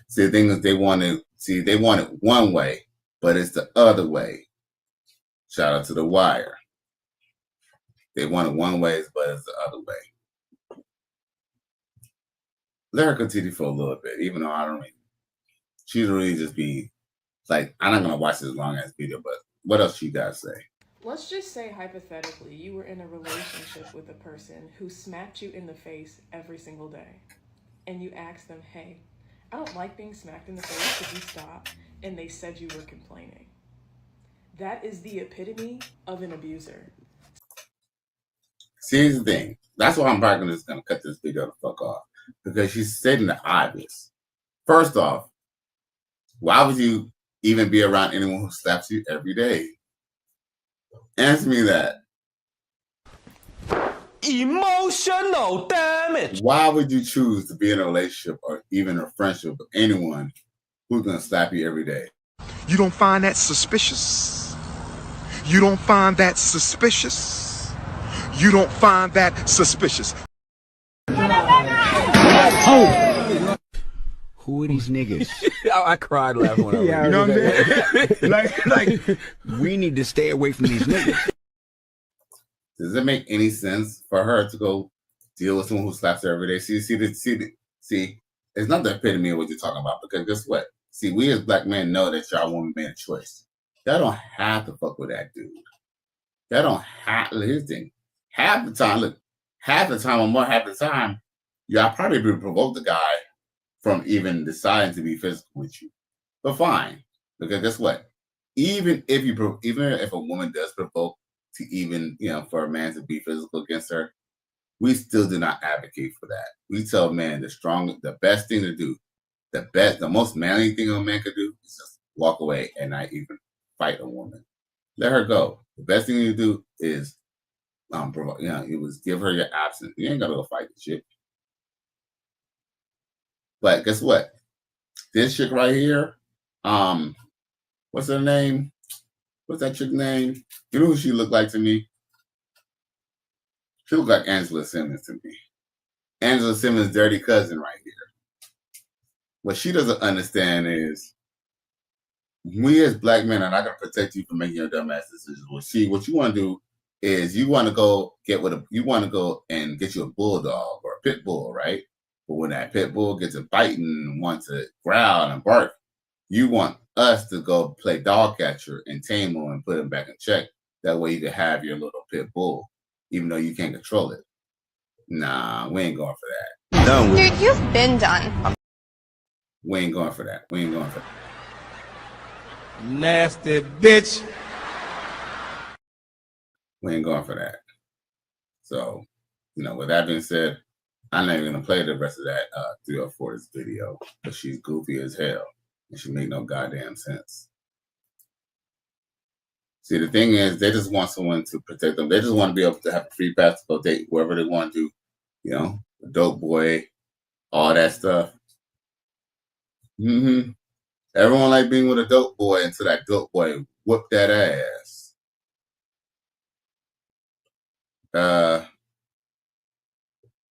See, the thing is, they want it one way, but it's the other way. Shout out to The Wire. They want it one way, but it's the other way. Let her continue for a little bit, even though she'd really just be like, I'm not going to watch this long ass video, but what else you guys say? Let's just say hypothetically you were in a relationship with a person who smacked you in the face every single day. And you asked them, hey, I don't like being smacked in the face, could you stop? And they said you were complaining. That is the epitome of an abuser. See, here's the thing. That's why I'm probably just going to cut this video the fuck off. Because she's stating the obvious. First off, why would you even be around anyone who slaps you every day? Answer me that. Emotional damage. Why would you choose to be in a relationship or even a friendship with anyone who's going to slap you every day? You don't find that suspicious? You don't find that suspicious? You don't find that suspicious? Oh! Who are these niggas? I cried laughing when I read it. You know what I'm saying? like, we need to stay away from these niggas. Does it make any sense for her to go deal with someone who slaps her every day? See, it's not the epitome of what you're talking about, because guess what? See, we as black men know that y'all woman made a choice. Y'all don't have to fuck with that dude. Y'all don't have, here's the thing. Half the time or more, half the time, y'all probably provoke the guy from even deciding to be physical with you. But fine, because guess what? Even if a woman does provoke to even, for a man to be physical against her, we still do not advocate for that. We tell men the best thing to do, the most manly thing a man could do is just walk away and not even fight a woman. Let her go. The best thing to do is, it was give her your absence. You ain't gotta go fight the shit. But guess what? This chick right here, what's her name? What's that chick's name? You know who she looked like to me? She looked like Angela Simmons to me. Angela Simmons' dirty cousin right here. What she doesn't understand is we as black men are not going to protect you from making your dumbass decisions. What you want to do is you want to go and get you a bulldog or a pit bull, right? But when that pit bull gets a biting and wants to growl and bark, you want us to go play dog catcher and tame him and put him back in check. That way you can have your little pit bull, even though you can't control it. Nah, we ain't going for that. Done with. Dude, you've been done. We ain't going for that. We ain't going for that. Nasty bitch. We ain't going for that. So, with that being said, I'm not even going to play the rest of that 304's video, but she's goofy as hell. And she make no goddamn sense. See, the thing is, they just want someone to protect them. They just want to be able to have a free pass to go date whoever they want to do, a dope boy, all that stuff. Mm-hmm. Everyone like being with a dope boy until that dope boy whoop that ass.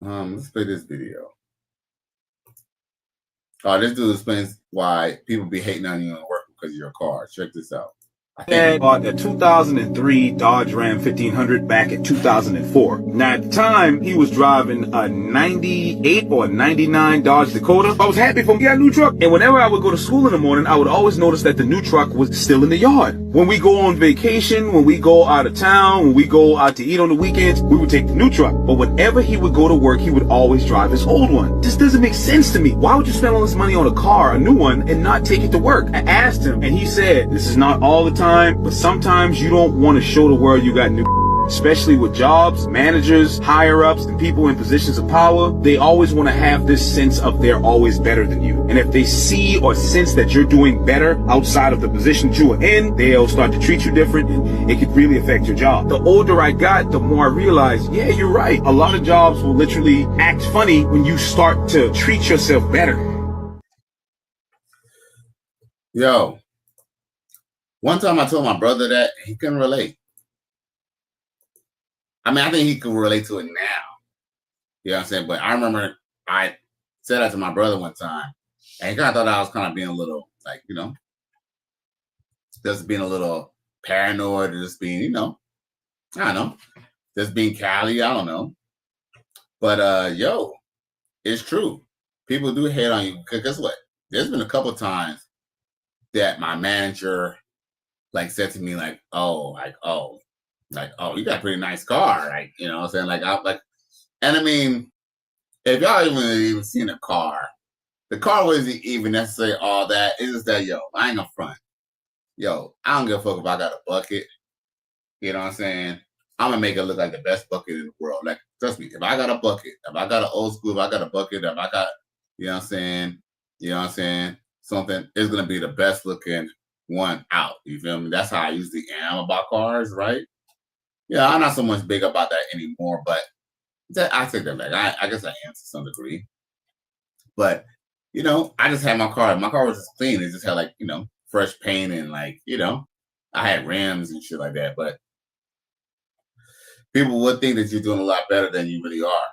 Let's play this video. Oh, this dude explains why people be hating on you and work because of your car. Check this out. Dad bought a 2003 Dodge Ram 1500 back in 2004. Now, at the time, he was driving a 98 or 99 Dodge Dakota. I was happy for him. He got a new truck. And whenever I would go to school in the morning, I would always notice that the new truck was still in the yard. When we go on vacation, when we go out of town, when we go out to eat on the weekends, we would take the new truck. But whenever he would go to work, he would always drive his old one. This doesn't make sense to me. Why would you spend all this money on a car, a new one, and not take it to work? I asked him, and he said, this is not all the time, but sometimes you don't want to show the world you got new, especially with jobs, managers, higher-ups, and people in positions of power. They always want to have this sense of they're always better than you. And if they see or sense that you're doing better outside of the position that you are in, they'll start to treat you different, and it could really affect your job. The older I got, the more I realized, yeah, you're right. A lot of jobs will literally act funny when you start to treat yourself better. Yo, one time I told my brother that, he couldn't relate. I mean, I think he can relate to it now. You know what I'm saying? But I remember I said that to my brother one time, and he kind of thought I was kind of being a little, like, you know, just being a little paranoid, or just being, you know, I don't know, just being Cali, I don't know. But, yo, it's true. People do hate on you. Because guess what? There's been a couple times that my manager, like, said to me, like, oh, you got a pretty nice car, like, you know what I'm saying? And I mean, if y'all even seen a car, the car wasn't even necessarily all that. It's just that, yo, I ain't gonna front. Yo, I don't give a fuck if I got a bucket. You know what I'm saying? I'm gonna make it look like the best bucket in the world. Like, trust me, if I got a bucket, if I got an old school, if I got a bucket, if I got, you know what I'm saying, something, it's gonna be the best looking one out. You feel me? That's how I usually am about cars, right? Yeah, I'm not so much big about that anymore, but I take that back. I guess I am to some degree. But, you know, I just had my car. My car was just clean. It just had, like, you know, fresh paint and, like, you know, I had rims and shit like that. But people would think that you're doing a lot better than you really are.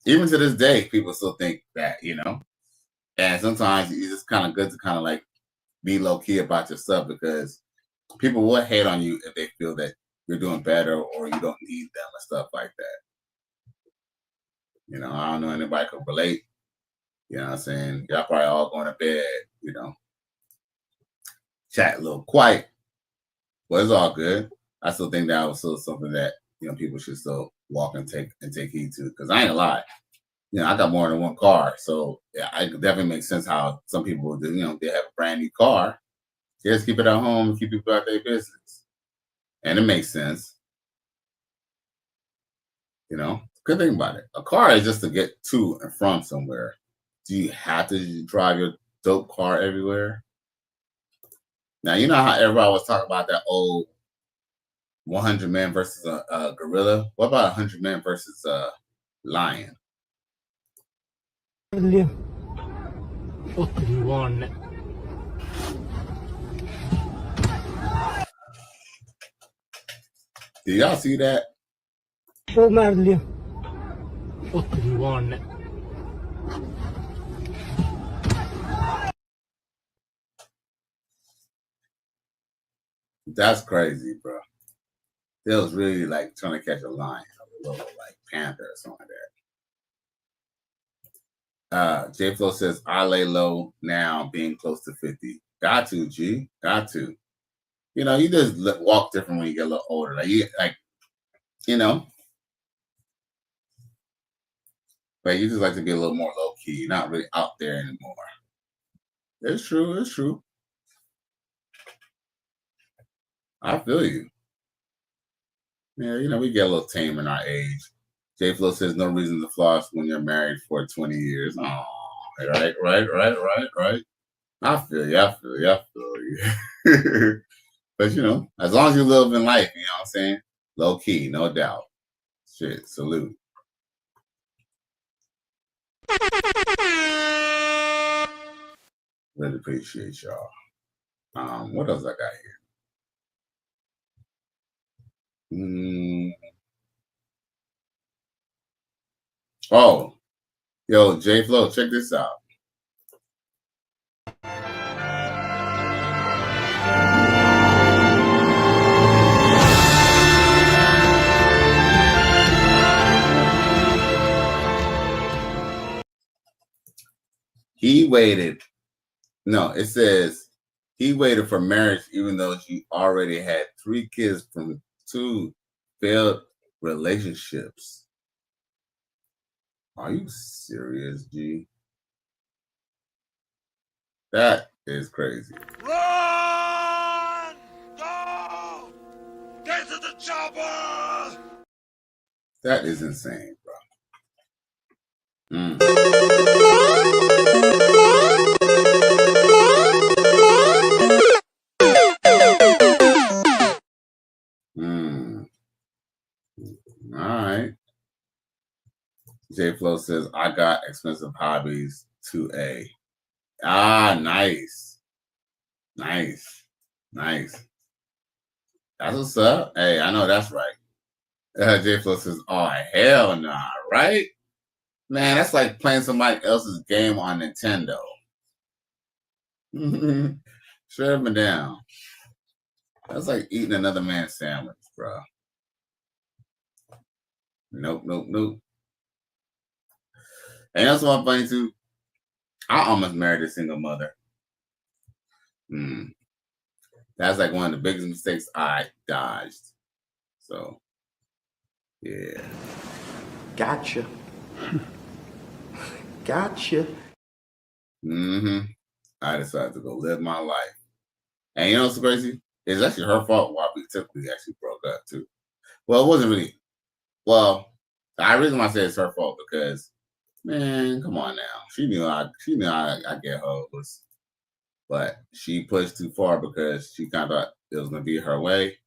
Even to this day, people still think that, you know. And sometimes it's just kind of good to kind of, like, be low-key about your stuff, because people will hate on you if they feel that you're doing better or you don't need them and stuff like that. You know, I don't know anybody can relate. You know what I'm saying? Y'all probably all going to bed, you know. Chat a little quiet. But it's all good. I still think that was still something that, you know, people should still walk and take heed to. Because I ain't gonna lie. You know, I got more than one car. So yeah, it definitely makes sense how some people do, you know, they have a brand new car. Just keep it at home and keep people out their business. And it makes sense. You know, good thing about it. A car is just to get to and from somewhere. Do you have to drive your dope car everywhere? Now, you know how everybody was talking about that old 100 men versus a gorilla? What about 100 men versus a lion? 81. Did y'all see that? 81. That's crazy, bro. They was really like trying to catch a lion, a little like panther or something like that. J Flo says, I lay low now, being close to 50. Got to, G. Got to. You know, you just walk different when you get a little older. You know. But you just like to be a little more low key. You're not really out there anymore. It's true. It's true. I feel you. Yeah, you know, we get a little tame in our age. J Flo says, no reason to floss when you're married for 20 years. Oh, right. I feel you. But, you know, as long as you live in life, you know what I'm saying? Low key, no doubt. Shit, salute. Really appreciate y'all. What else I got here? Oh, yo, J Flow, check this out. He waited. No, it says he waited for marriage even though she already had 3 kids from 2 failed relationships. Are you serious, G? That is crazy. Run! Go! Get to the chopper! That is insane, bro. All right. J Flow says, I got expensive hobbies 2A. Ah, nice. Nice. Nice. That's what's up. Hey, I know that's right. J Flow says, oh, hell nah, right? Man, that's like playing somebody else's game on Nintendo. Shut him down. That's like eating another man's sandwich, bro. Nope, nope, nope. And that's what I'm funny too. I almost married a single mother. That's like one of the biggest mistakes I dodged. So, yeah. Gotcha. Gotcha. I decided to go live my life. And you know what's crazy? It's actually her fault why we typically actually broke up too. Well, it wasn't really. Well, the reason why I say it's her fault because, man, come on now. She knew I get hoes. But she pushed too far because she kind of thought it was going to be her way.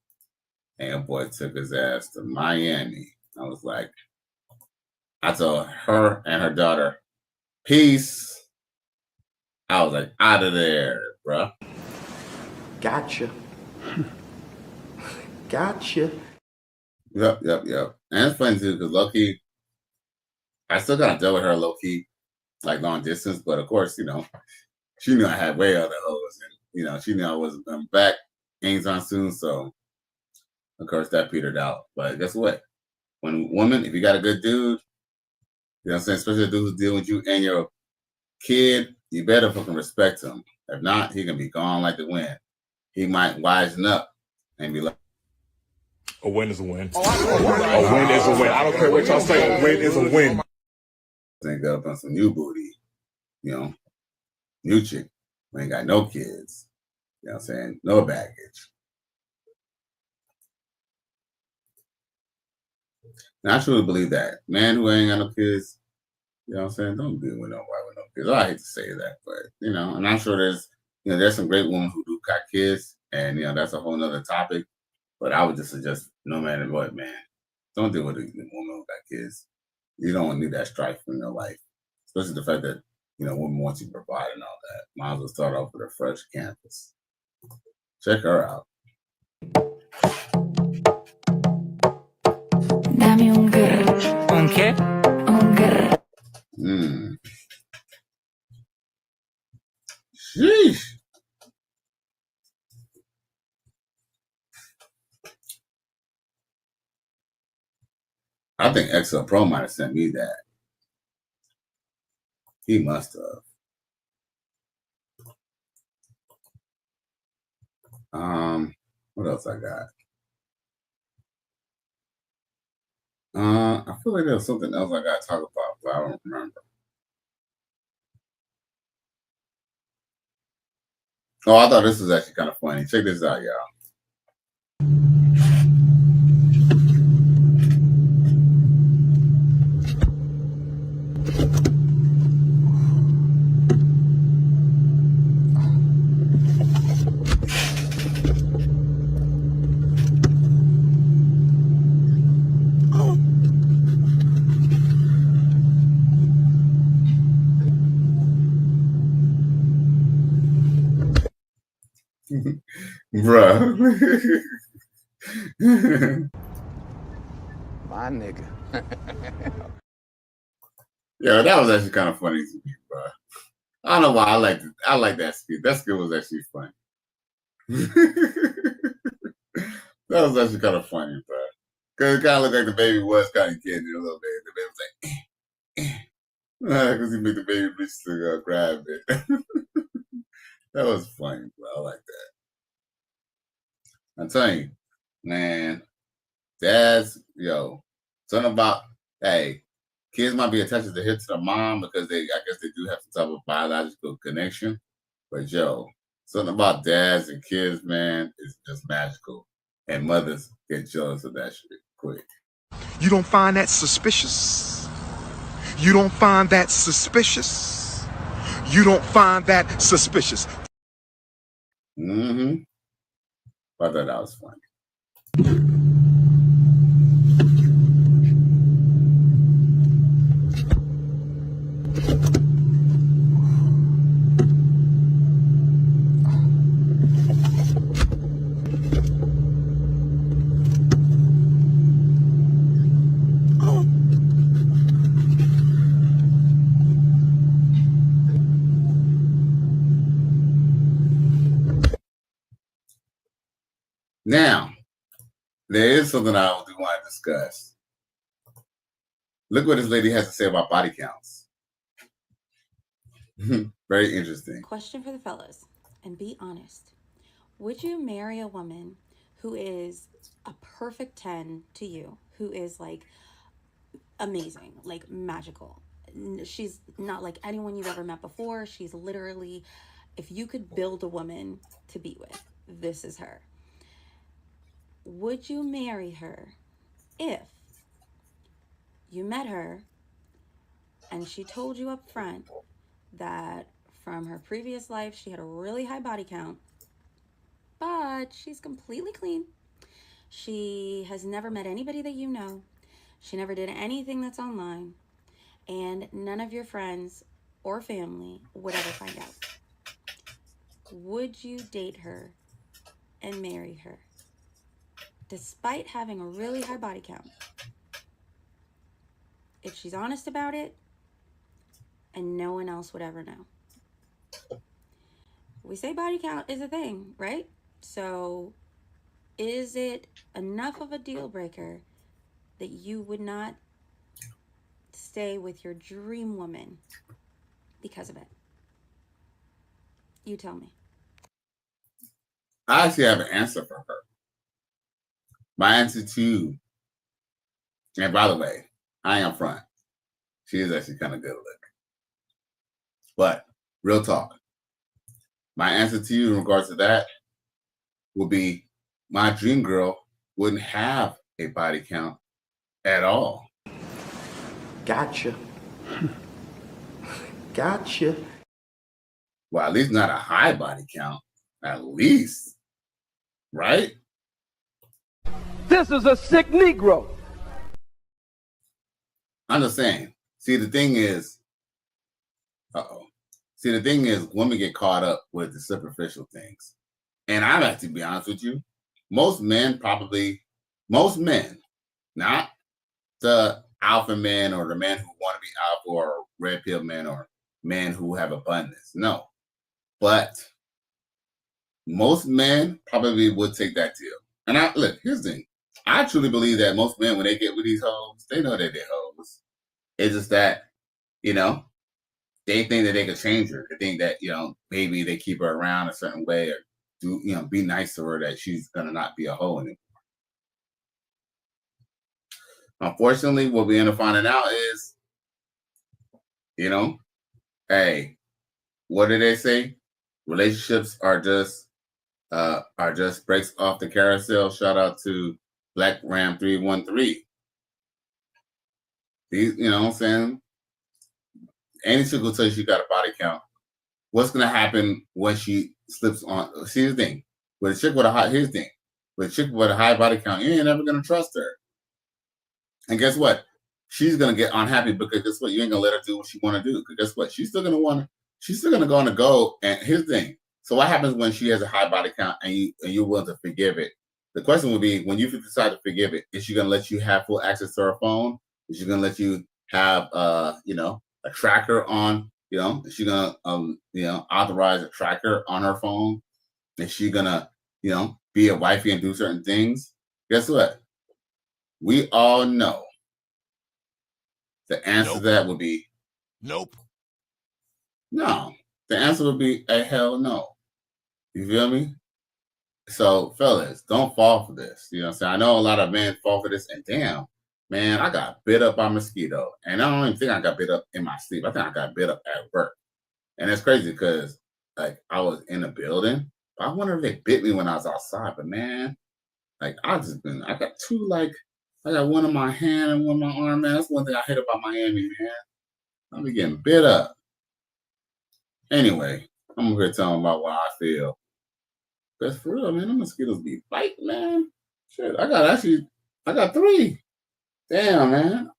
And boy took his ass to Miami. I was like, I told her and her daughter, peace. I was like, out of there, bro. Gotcha. Gotcha. Yep. And it's funny too, because low-key, I still kind of dealt with her low-key, like long distance, but of course, you know, she knew I had way other hoes, and you know, she knew I wasn't coming back anytime soon, so of course that petered out. But guess what? When a woman, if you got a good dude, you know what I'm saying, especially a dude who's dealing with you and your kid, you better fucking respect him. If not, he can be gone like the wind. He might wisen up and be like, a win is a win. A win is a win. I don't care what y'all say. A win is a win. Think up on some new booty, you know, new chick who ain't got no kids. You know what I'm saying? No baggage. And I truly believe that. Man who ain't got no kids, you know what I'm saying? Don't be with nobody with no kids. I hate to say that, but, you know, and I'm sure there's some great women who do got kids, and, you know, that's a whole nother topic. But I would just suggest, no matter what, man, don't deal with a woman who got kids. You don't need that strife in your life, especially the fact that, you know, women want you to provide and all that. Might as well start off with a fresh campus. Check her out. Dame un grr. ¿Un qué? Un grr. Sheesh. I think XL Pro might have sent me that. He must have. What else I got? I feel like there's something else I got to talk about, but I don't remember. Oh, I thought this was actually kind of funny. Check this out, y'all. Bruh. My nigga. Yeah, that was actually kind of funny to me, bro. I don't know why I like that skit. That skit was actually funny. That was actually kind of funny, bro. Because it kind of looked like the baby was kind of getting it a little bit. The baby was like, because he made the baby reach to grab it. That was funny, bro. I like that. I'm telling you, man, something about, hey, kids might be attached to the hip to the mom because I guess they do have some type of biological connection. But something about dads and kids, man, is just magical. And mothers get jealous of that shit quick. You don't find that suspicious? You don't find that suspicious? You don't find that suspicious? Mm-hmm. I thought that was funny. Now, there is something I do want to discuss. Look what this lady has to say about body counts. Very interesting. Question for the fellas, and be honest. Would you marry a woman who is a perfect 10 to you, who is like amazing, like magical? She's not like anyone you've ever met before. She's literally, if you could build a woman to be with, this is her. Would you marry her if you met her and she told you up front that from her previous life she had a really high body count, but she's completely clean? She has never met anybody that you know. She never did anything that's online, and none of your friends or family would ever find out. Would you date her and marry her despite having a really high body count, if she's honest about it and no one else would ever know? We say body count is a thing, right? So is it enough of a deal breaker that you would not stay with your dream woman because of it? You tell me. I actually have an answer for her. My answer to you, and by the way, I am front. She is actually kind of good looking. But real talk, my answer to you in regards to that will be my dream girl wouldn't have a body count at all. Gotcha. Gotcha. Well, at least not a high body count. At least. Right? This is a sick Negro. I'm just saying. See, the thing is, women get caught up with the superficial things. And I like to be honest with you, most men, not the alpha men or the men who want to be alpha or red pill men or men who have abundance. No. But most men probably would take that deal. And here's the thing. I truly believe that most men, when they get with these hoes, they know that they're hoes. It's just that, they think that they could change her. They think that, maybe they keep her around a certain way or do, be nice to her, that she's going to not be a hoe anymore. Unfortunately, what we end up finding out is, hey, what do they say? Relationships are just breaks off the carousel. Shout out to Black Ram 313. These, what I'm saying? Any chick will tell you she got a body count. What's gonna happen when she slips on? See the thing. With a chick with here's the thing. With a chick with a high body count, you ain't never gonna trust her. And guess what? She's gonna get unhappy because guess what? You ain't gonna let her do what she wanna do. Because guess what? She's still gonna go on the go. And here's the thing. So what happens when she has a high body count and you're willing to forgive it? The question would be, when you decide to forgive it, is she gonna let you have full access to her phone? Is she gonna let you have a tracker on, is she gonna authorize a tracker on her phone? Is she gonna, be a wifey and do certain things? Guess what? We all know the answer to that would be nope. No. The answer would be a hell no. You feel me? So, fellas, don't fall for this. You know what I'm saying? I know a lot of men fall for this, and damn, man, I got bit up by a mosquito. And I don't even think I got bit up in my sleep. I think I got bit up at work. And it's crazy because, like, I was in a building. I wonder if they bit me when I was outside. But, man, like, I got two, like, I got one in my hand and one in my arm, man. That's one thing I hate about Miami, man. I be getting bit up. Anyway, I'm over here telling about what I feel. That's for real, man. The mosquitoes be biting, man. Shit, I got 3. Damn, man.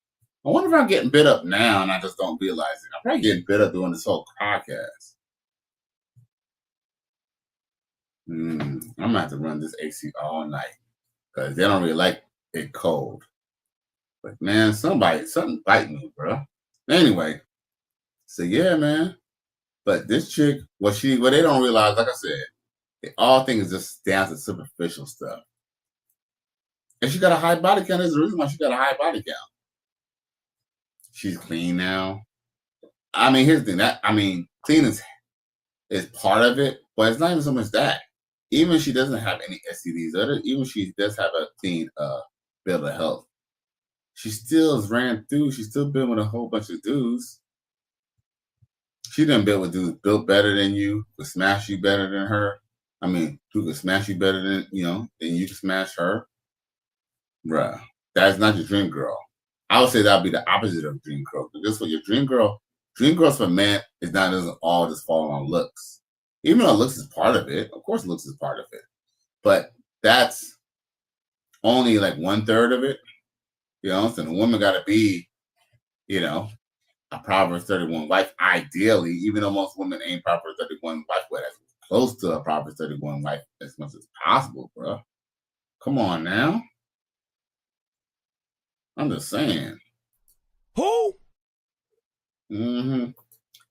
I wonder if I'm getting bit up now and I just don't realize it. I'm probably getting bit up doing this whole podcast. I'm gonna have to run this AC all night because they don't really like it cold. But man, something bite me, bro. Anyway, so yeah, man. But this chick, what they don't realize, like I said, all things just down to superficial stuff. And she got a high body count. There's a reason why she got a high body count. She's clean now. I mean, here's the thing. Clean is part of it, but it's not even so much that. Even if she doesn't have any STDs, even if she does have a clean bill of health, she still has ran through. She's still been with a whole bunch of dudes. She done been with dudes built better than you, could smash you better than her. I mean, who could smash you better than you can smash her? Bruh, that's not your dream girl. I would say that would be the opposite of dream girl. Because for your dream girls for men doesn't all just fall on looks. Even though looks is part of it, of course looks is part of it. But that's only like 1/3 of it. So the woman gotta be, a Proverbs 31 wife, ideally, even though most women ain't Proverbs 31 wife, but as close to a Proverbs 31 wife as much as possible, bro. Come on now. I'm just saying. Who?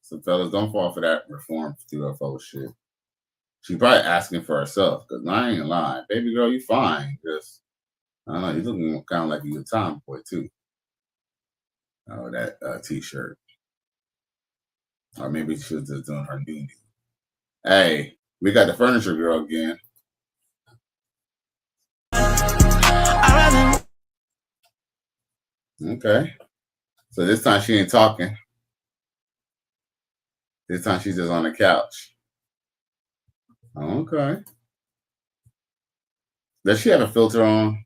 So fellas, don't fall for that reform UFO shit. She probably asking for herself, because I ain't lying. Baby girl, you fine. Just, I don't know, you looking kind of like you a tomboy too. Oh, that t-shirt. Or maybe she was just doing her duty. Hey, we got the furniture girl again. Okay. So this time she ain't talking. This time she's just on the couch. Okay. Does she have a filter on?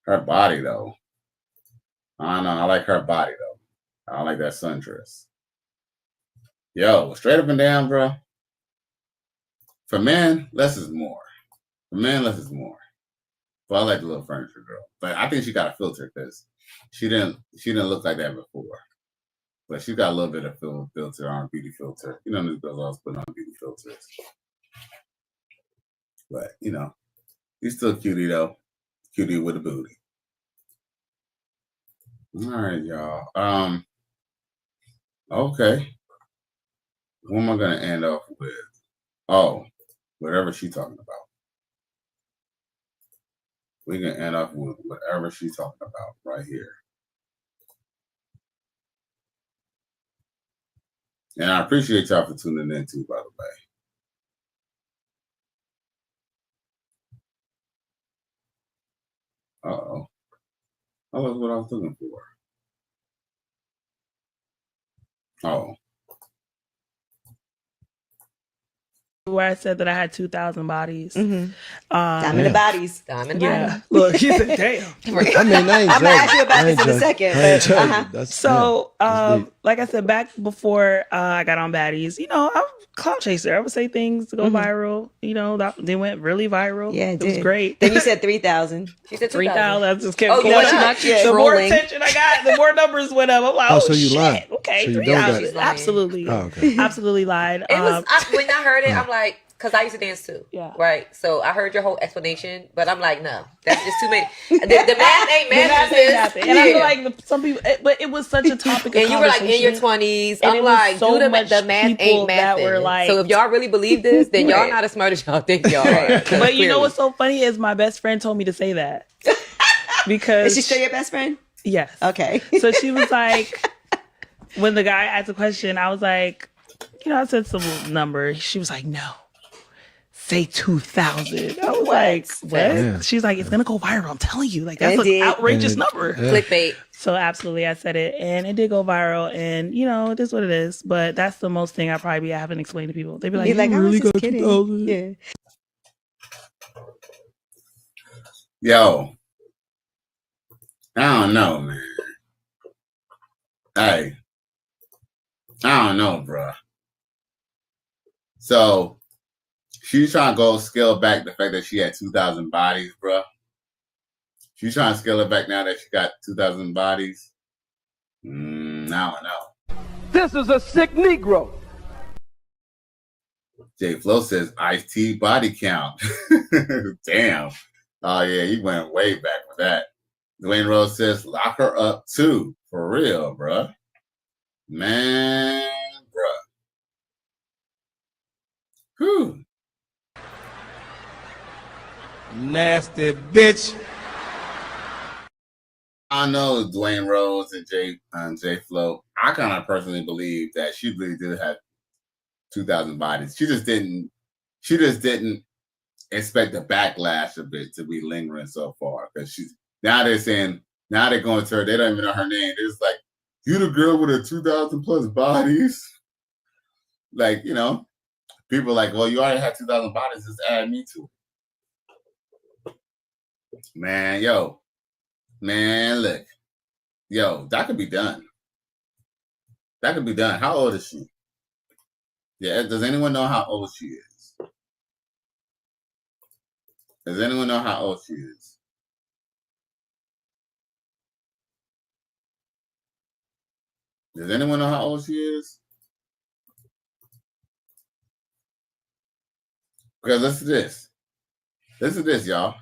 Her body, though. I don't know. I like her body, though. I don't like that sundress. Yo, straight up and down, bro. For men, less is more. For men, less is more. But I like the little furniture girl. But I think she got a filter because she didn't look like that before. But she got a little bit of filter on, beauty filter. These girls always put on beauty filters. But, he's still cutie, though. Cutie with a booty. All right, y'all. Okay. What am I going to end off with? Oh, whatever she's talking about. We can end up with whatever she's talking about right here. And I appreciate y'all for tuning in too, by the way. Uh-oh. That was what I was looking for. Oh. where I said that I had 2,000 bodies. Diamond the bodies. Diamond the Yeah. bodies. Look, he said, damn. I mean, I ain't I'm going to ask you about this in a second. So, like I said, back before I got on Baddies, you know, I'm a clout chaser. I would say things to go viral. You know, they went really viral. Yeah, it was great. Then you said 3,000. She said 3,000. I just kept Oh, going you up. not The more trolling. attention I got, the more numbers went up. I'm like, Oh, oh, so you shit. lied. Okay, So you don't got 3,000. it. Absolutely. Oh, okay. Absolutely lied. It was when I heard it, I'm like, because I used to dance too. Yeah. Right. So I heard your whole explanation, but I'm like, no, that's just too many. The math ain't The math ain't nothing. And I feel like some people, but it was such a topic of and you were like in your conversation. 20s. And I'm it was like, so dude, much the math people ain't that mathing. were like- so if y'all really believe this, then y'all Right. not as smart as y'all think y'all are. But you know what's so funny is my best friend told me to say that. Because Is she still your best friend? Yes. Okay. So she was like, when the guy asked a question, I was like, you know, I said some number. She was like, no, say 2,000. I was like, what? Yeah. She's like, it's going to go viral. I'm telling you. Like, that's It an did. outrageous And it- number. yeah. Clickbait. So absolutely, I said it. And it did go viral. And, you know, it is what it is. But that's the most thing I haven't explained to people. They'd be like, You're like, you I was really just got kidding. 2,000? Yeah. Yo, I don't know, man. Hey, I don't know, bruh. So she's trying to go scale back the fact that she had 2,000 bodies, bruh. She's trying to scale it back now that she got 2,000 bodies. I don't know. This is a sick Negro. J Flo says Ice-T body count. Damn. Oh yeah, he went way back with that. Dwayne Rose says lock her up too. For real, bruh. Man, bruh. Whew. Nasty bitch. I know Dwayne Rose and J Flo. I kind of personally believe that she really did have 2,000 bodies. She just didn't expect the backlash of it to be lingering so far. Because now they're going to her, they don't even know her name. They're just like, you the girl with the 2,000 plus bodies? Like, you know, people are like, well, you already have 2,000 bodies, just add me to it. Man, look. Yo, that could be done. That could be done. How old is she? Yeah, does anyone know how old she is? Does anyone know how old she is? Does anyone know how old she is? Because listen to this. Listen to this, y'all.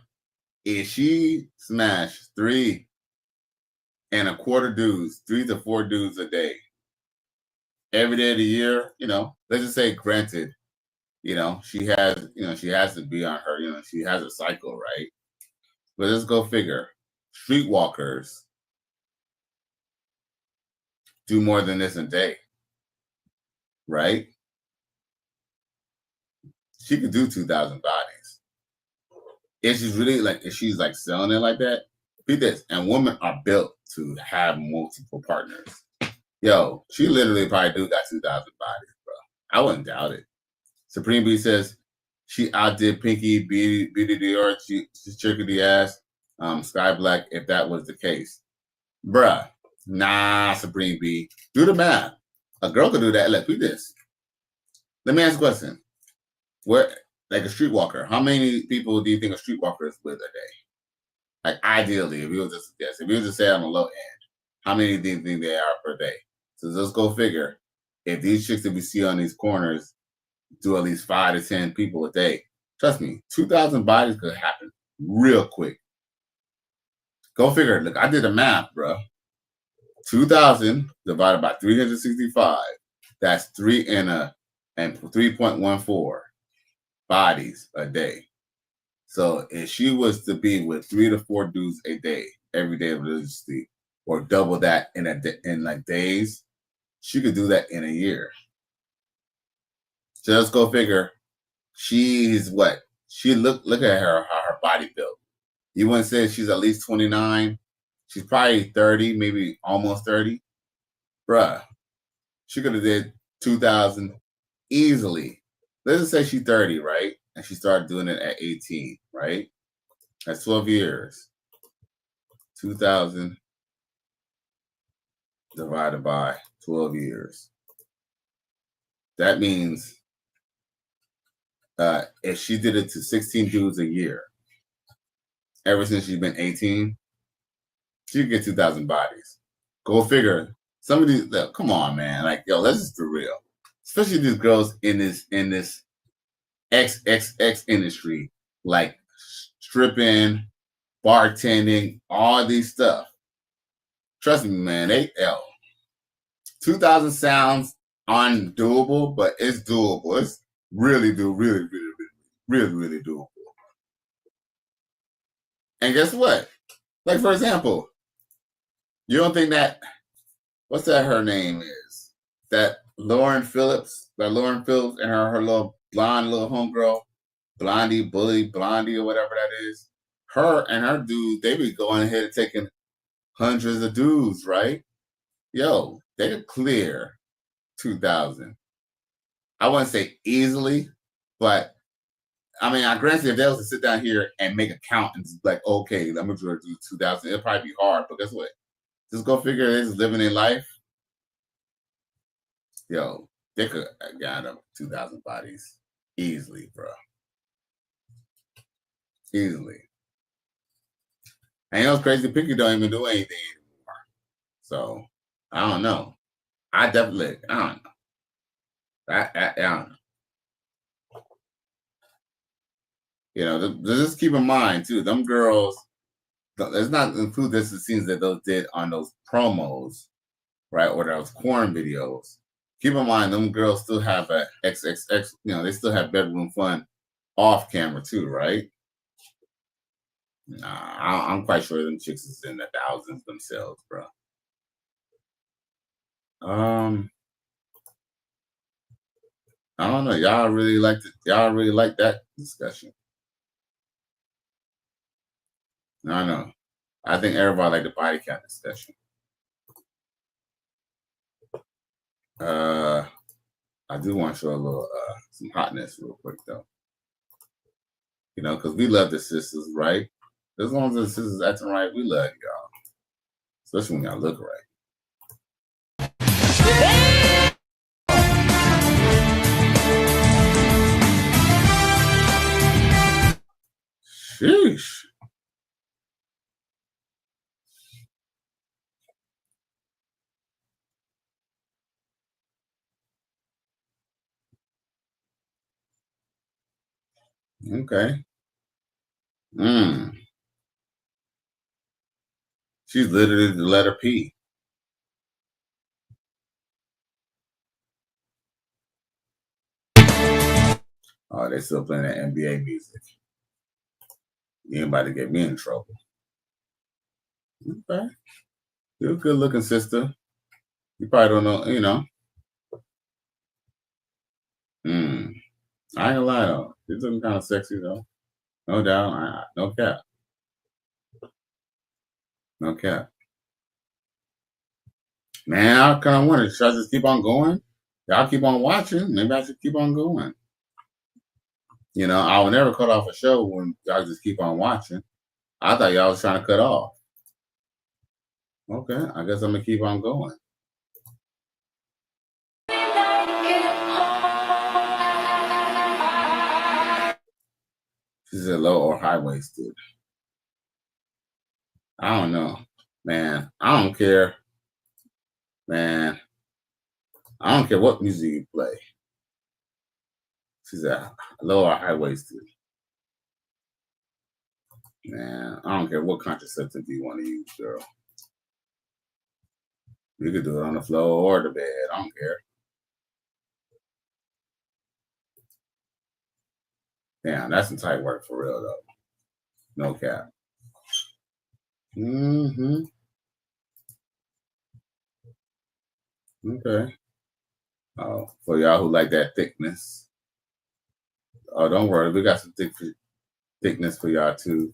If she smashed 3 to 4 dudes a day, every day of the year, you know, let's just say, granted, you know, she has to be on her, you know, she has a cycle, right? But let's go figure. Streetwalkers do more than this a day, right? She could do 2,000 bodies. If she's like selling it like that, be this. And women are built to have multiple partners. Yo, she literally probably do got 2,000 bodies, bro. I wouldn't doubt it. Supreme B says she outdid Pinky, Beauty Dior, she's tricking the ass, Sky Black, if that was the case. Bruh, nah, Supreme B. Do the math. A girl could do that. Look, do this. Let me ask a question. Where, like a streetwalker, how many people do you think a streetwalker is with a day? Like ideally, if you were just guess, if you were to say on the low end, how many do you think they are per day? So let's go figure. If these chicks that we see on these corners do at least 5 to 10 people a day, trust me, 2,000 bodies could happen real quick. Go figure. Look, I did the math, bro. 2,000 divided by 365. That's 3.14 bodies a day. So if she was to be with 3 to 4 dudes a day, every day religiously, or double that in like days, she could do that in a year. So let's go figure. She's what? Look at her, how her body built. You wouldn't say she's at least 29. She's probably 30, maybe almost 30. Bruh, she could have did 2,000 easily let's just say she's 30, right? And she started doing it at 18, right? That's 12 years. 2,000 divided by 12 years. That means if she did it to 16 dudes a year, ever since she's been 18, she could get 2,000 bodies. Go figure. Some of these, come on, man. Like, yo, let's just be real. Especially these girls in this XXX industry, like stripping, bartending, all these stuff. Trust me, man. 2,000 sounds undoable, but it's doable. It's really doable. And guess what? Like, for example, you don't think that, what's that her name is? That Lauren Phillips and her little blonde little homegirl, Blondie, or whatever that is. Her and her dude, they be going ahead and taking hundreds of dudes, right? Yo, they could clear 2,000. I wouldn't say easily, but I mean, I granted if they was to sit down here and make a count and just like, okay, I'm gonna do 2,000, it'll probably be hard, but guess what? Just go figure they're just living their life. Yo, they could get up 2,000 bodies easily, bro. Easily. And you know what's crazy? Pinky don't even do anything anymore. So I don't know. I don't know. I don't know. You know, just keep in mind too, them girls, let's not include this the scenes that those did on those promos, right? Or those corn videos. Keep in mind, them girls still have a XXX, you know, they still have bedroom fun off camera too, right? Nah, I'm quite sure them chicks is in the thousands themselves, bro. I don't know. Y'all really like that discussion. I know. I think everybody like the body count discussion. I do want to show a little some hotness real quick though. You know, because we love the sisters, right? As long as the sisters acting right, we love y'all. Especially when y'all look right. Sheesh. Okay. She's literally the letter P. Oh, they still playing that NBA music. You ain't about to get me in trouble. Okay. You're a good looking sister. You probably don't know, you know. I ain't gonna lie though. She's looking kind of sexy though. No doubt. No cap. No cap. Man, I kind of wonder, should I just keep on going? Y'all keep on watching. Maybe I should keep on going. You know, I will never cut off a show when y'all just keep on watching. I thought y'all was trying to cut off. Okay, I guess I'm gonna keep on going. She's a low or high waisted. I don't know, man. I don't care, man. I don't care what music you play. She's a low or high waisted. Man, I don't care what contraceptive you want to use, girl. You could do it on the floor or the bed. I don't care. Damn, that's some tight work for real though. No cap. Okay. Oh, for y'all who like that thickness. Oh, don't worry. We got some thickness for y'all too.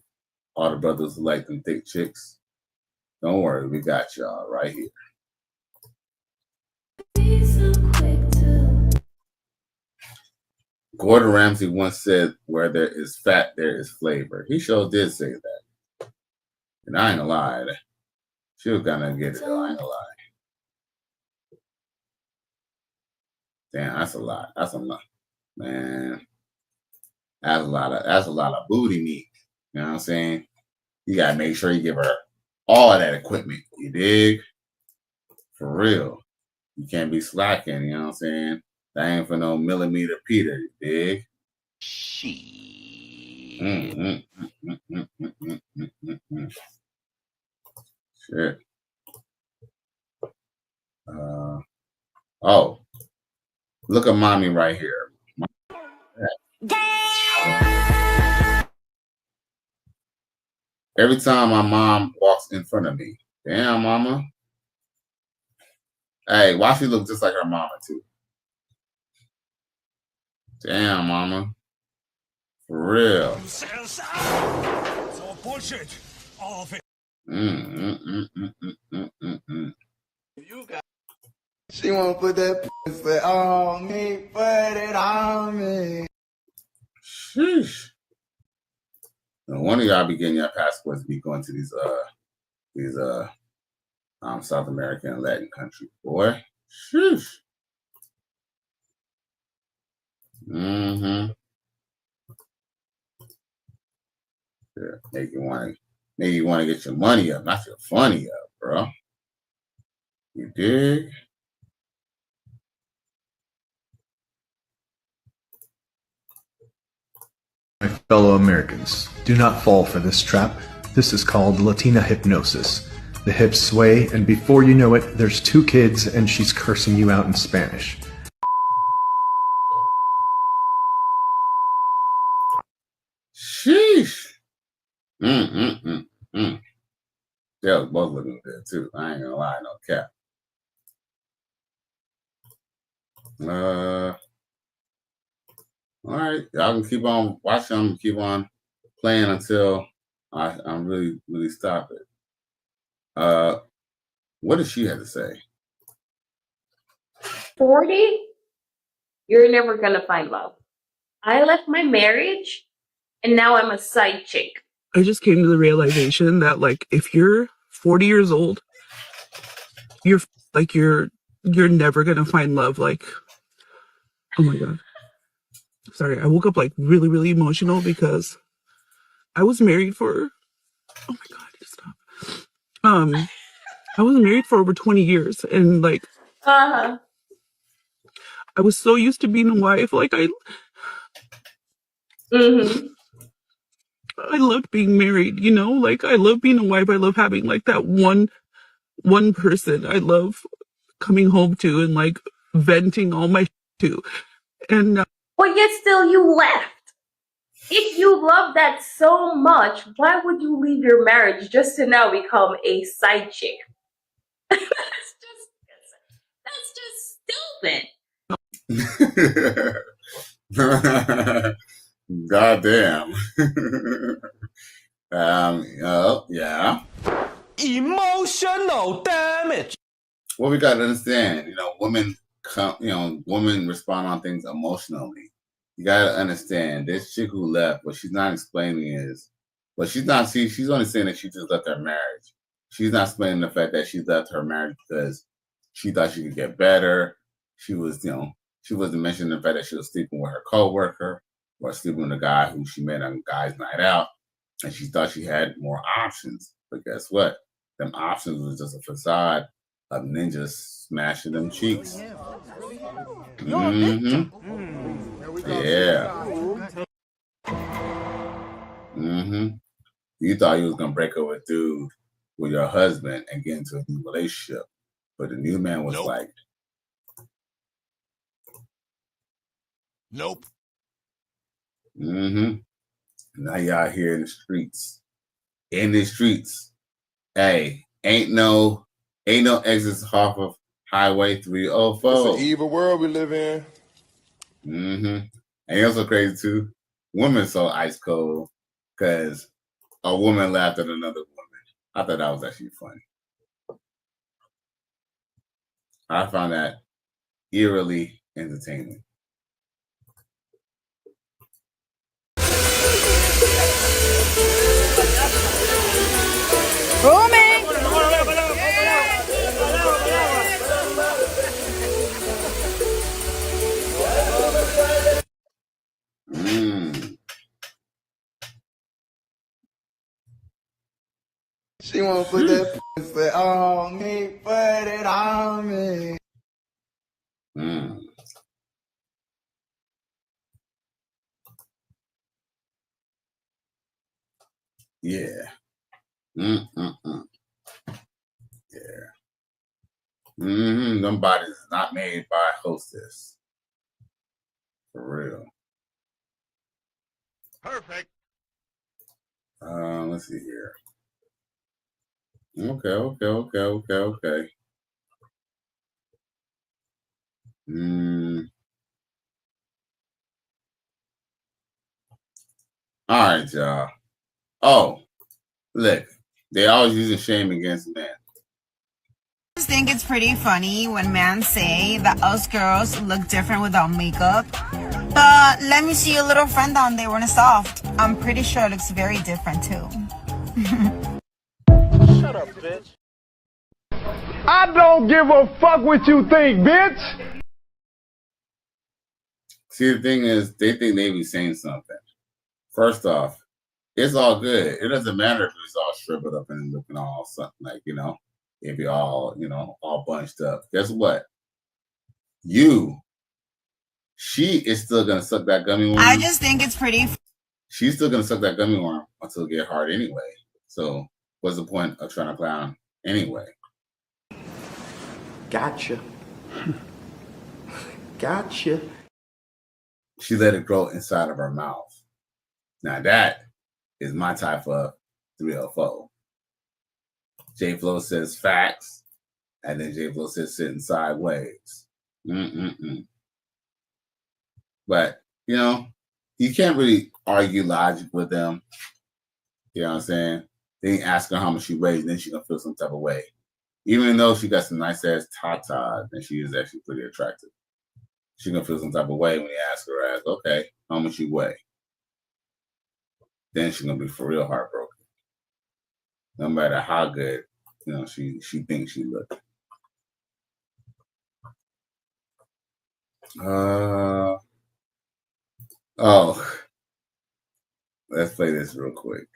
All the brothers who like them thick chicks. Don't worry. We got y'all right here. Gordon Ramsay once said, "Where there is fat, there is flavor." He sure did say that. And I ain't gonna lie, she was gonna get it though. I ain't gonna lie. Damn, that's a lot. That's a lot, man. That's a lot of booty meat. You know what I'm saying? You gotta make sure you give her all of that equipment. You dig? For real. You can't be slacking, you know what I'm saying? That ain't for no millimeter Peter, you dig? Mm. Shit. Oh, look at mommy right here. Every time my mom walks in front of me, damn mama. Hey, why she look just like her mama too? Damn mama. For real. It's all bullshit. All of it. She wanna put that pussy on me, put it on me. Sheesh. Now, one of y'all be getting your passports be going to these South American and Latin countries, boy. Sheesh. Mm-hmm. Yeah, make you want to get your money up, not your funny up, bro. You dig? My fellow Americans, do not fall for this trap. This is called Latina hypnosis. The hips sway, and before you know it, there's two kids and she's cursing you out in Spanish. Sheesh. They was both looking good too. I ain't gonna lie, no cap. All right, y'all can keep on watching them, keep on playing until I'm really stop it. What does she have to say? 40, you're never gonna find love. I left my marriage and now I'm a side chick. I just came to the realization that, like, if you're 40 years old, you're never gonna find love. Like, oh my god. Sorry, I woke up like really, really emotional because I was married for, oh my god, stop. I was married for over 20 years and like I was so used to being a wife. Like I loved being married, you know? Like I love being a wife. I love having like that one person I love coming home to and like venting all my to. And but yet still you left. If you love that so much, why would you leave your marriage just to now become a side chick? That's just stupid. God damn. Yeah. Emotional damage. Well, we gotta understand, women respond on things emotionally. You gotta understand this chick who left, what she's not explaining is, she's only saying that she just left her marriage. She's not explaining the fact that she left her marriage because she thought she could get better. She wasn't mentioning the fact that she was sleeping with her coworker or sleeping with a guy who she met on guys' night out, and she thought she had more options. But guess what? Them options was just a facade of ninjas smashing them cheeks. Yeah. You thought you was gonna break up with dude with your husband and get into a new relationship, but the new man was like, nope. Now y'all here in the streets. Hey, ain't no exits off of Highway 304. It's an evil world we live in. And it's also crazy too. Women so ice cold because a woman laughed at another woman. I thought that was actually funny. I found that eerily entertaining. She wanna put that pussy on me, put it on me. Yeah. Yeah. Them bodies is not made by a hostess. For real. Perfect. Let's see here. Okay. All right, y'all. Oh, look. They always use shame against men. I just think it's pretty funny when men say that us girls look different without makeup. But let me see your little friend down there when it's soft. I'm pretty sure it looks very different too. Shut up, bitch. I don't give a fuck what you think, bitch. See, the thing is, they think they be saying something. First off, it's all good. It doesn't matter if it's all shriveled up and looking all something like, if you're all, all bunched up. Guess what? She is still going to suck that gummy worm. I just think it's pretty. She's still going to suck that gummy worm until it get hard anyway. So what's the point of trying to clown anyway? Gotcha. Gotcha. She let it grow inside of her mouth. Now that is my type of 304. J Flo says facts, and then J Flo says sitting sideways. But you can't really argue logic with them. You know what I'm saying? Then ask her how much she weighs, then she gonna feel some type of way. Even though she got some nice ass tatas, and she is actually pretty attractive. She gonna feel some type of way when you ask her, okay, how much you weigh? Then she's gonna be for real heartbroken. No matter how good, she thinks she looks. Let's play this real quick.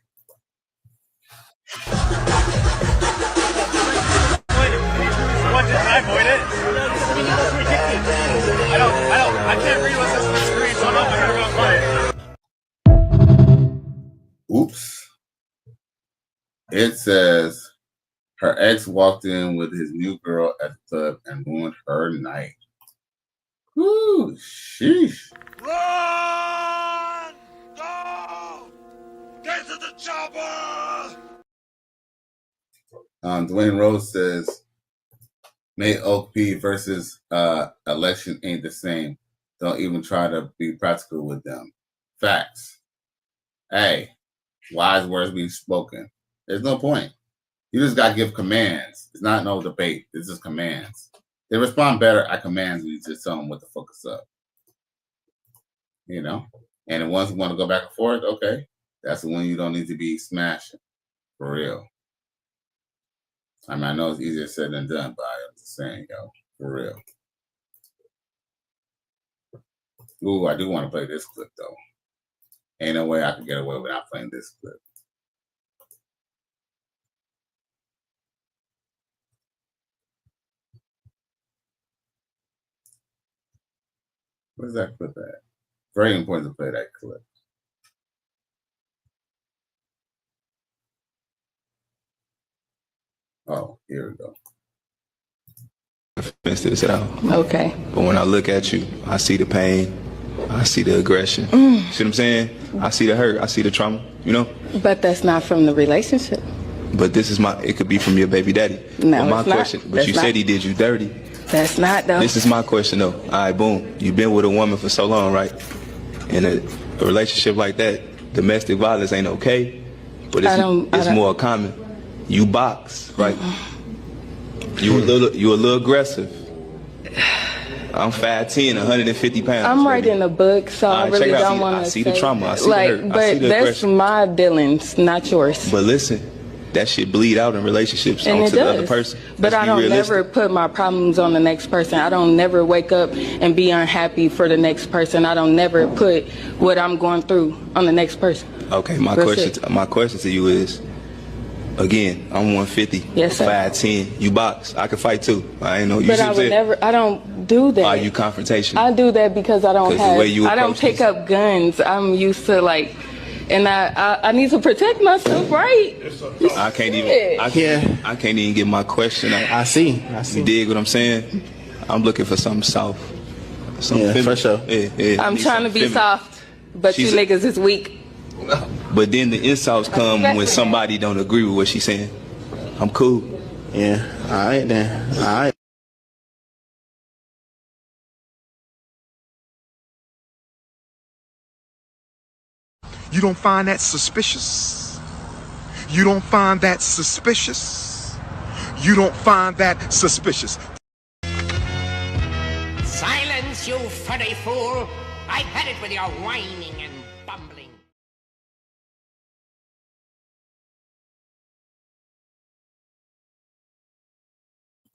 I avoid it. I can't read what's on the screen, so I'm not gonna go play it. Oops. It says her ex walked in with his new girl at the club and ruined her night. Woo, sheesh. Run! Go! Get to the chopper! Dwayne Rose says, May OP versus election ain't the same. Don't even try to be practical with them. Facts. Hey, wise words being spoken. There's no point. You just got to give commands. It's not no debate. It's just commands. They respond better at commands when you just tell them what the fuck is up. And the ones who want to go back and forth, okay, that's the one you don't need to be smashing. For real. I mean, I know it's easier said than done, but I'm just saying, for real. Ooh, I do want to play this clip, though. Ain't no way I can get away without playing this clip. Where's that clip at? Very important to play that clip. Oh, here we go. Fence this out. Okay. But when I look at you, I see the pain. I see the aggression. See what I'm saying? I see the hurt. I see the trauma, But that's not from the relationship. But this is it could be from your baby daddy. No, but my it's not. question, but That's you not. said he did you dirty. That's not, though. This is my question, though. All right, boom. You've been with a woman for so long, right? In a relationship like that, domestic violence ain't okay, but it's more common. You box, right? You a little aggressive. I'm 5'10", 150 pounds. I'm writing a book, so I really don't want to. I see the trauma. I see the hurt. But I see the that's aggression. my dealings, not yours. But listen, that shit bleed out in relationships And onto it the does. other person. But I don't never put my problems on the next person. I don't never wake up and be unhappy for the next person. I don't never put what I'm going through on the next person. Okay, my question to you is, Again, I'm 150. Yes, sir. 5'10". You box. I can fight too. I ain't know you. But I would never. I don't do that. Are you confrontational? I do that because I don't have. I don't pick this. up guns. I'm used to like, and I need to protect myself, right? I can't even. I can't even get my question out. I see. You dig what I'm saying? I'm looking for something soft. Something for sure. I'm trying to be soft, but you niggas is weak. But then the insults come when somebody don't agree with what she's saying. I'm cool. Yeah. All right then. All right. You don't find that suspicious? You don't find that suspicious? You don't find that suspicious? Silence, you furry fool! I've had it with your whining and bumbling.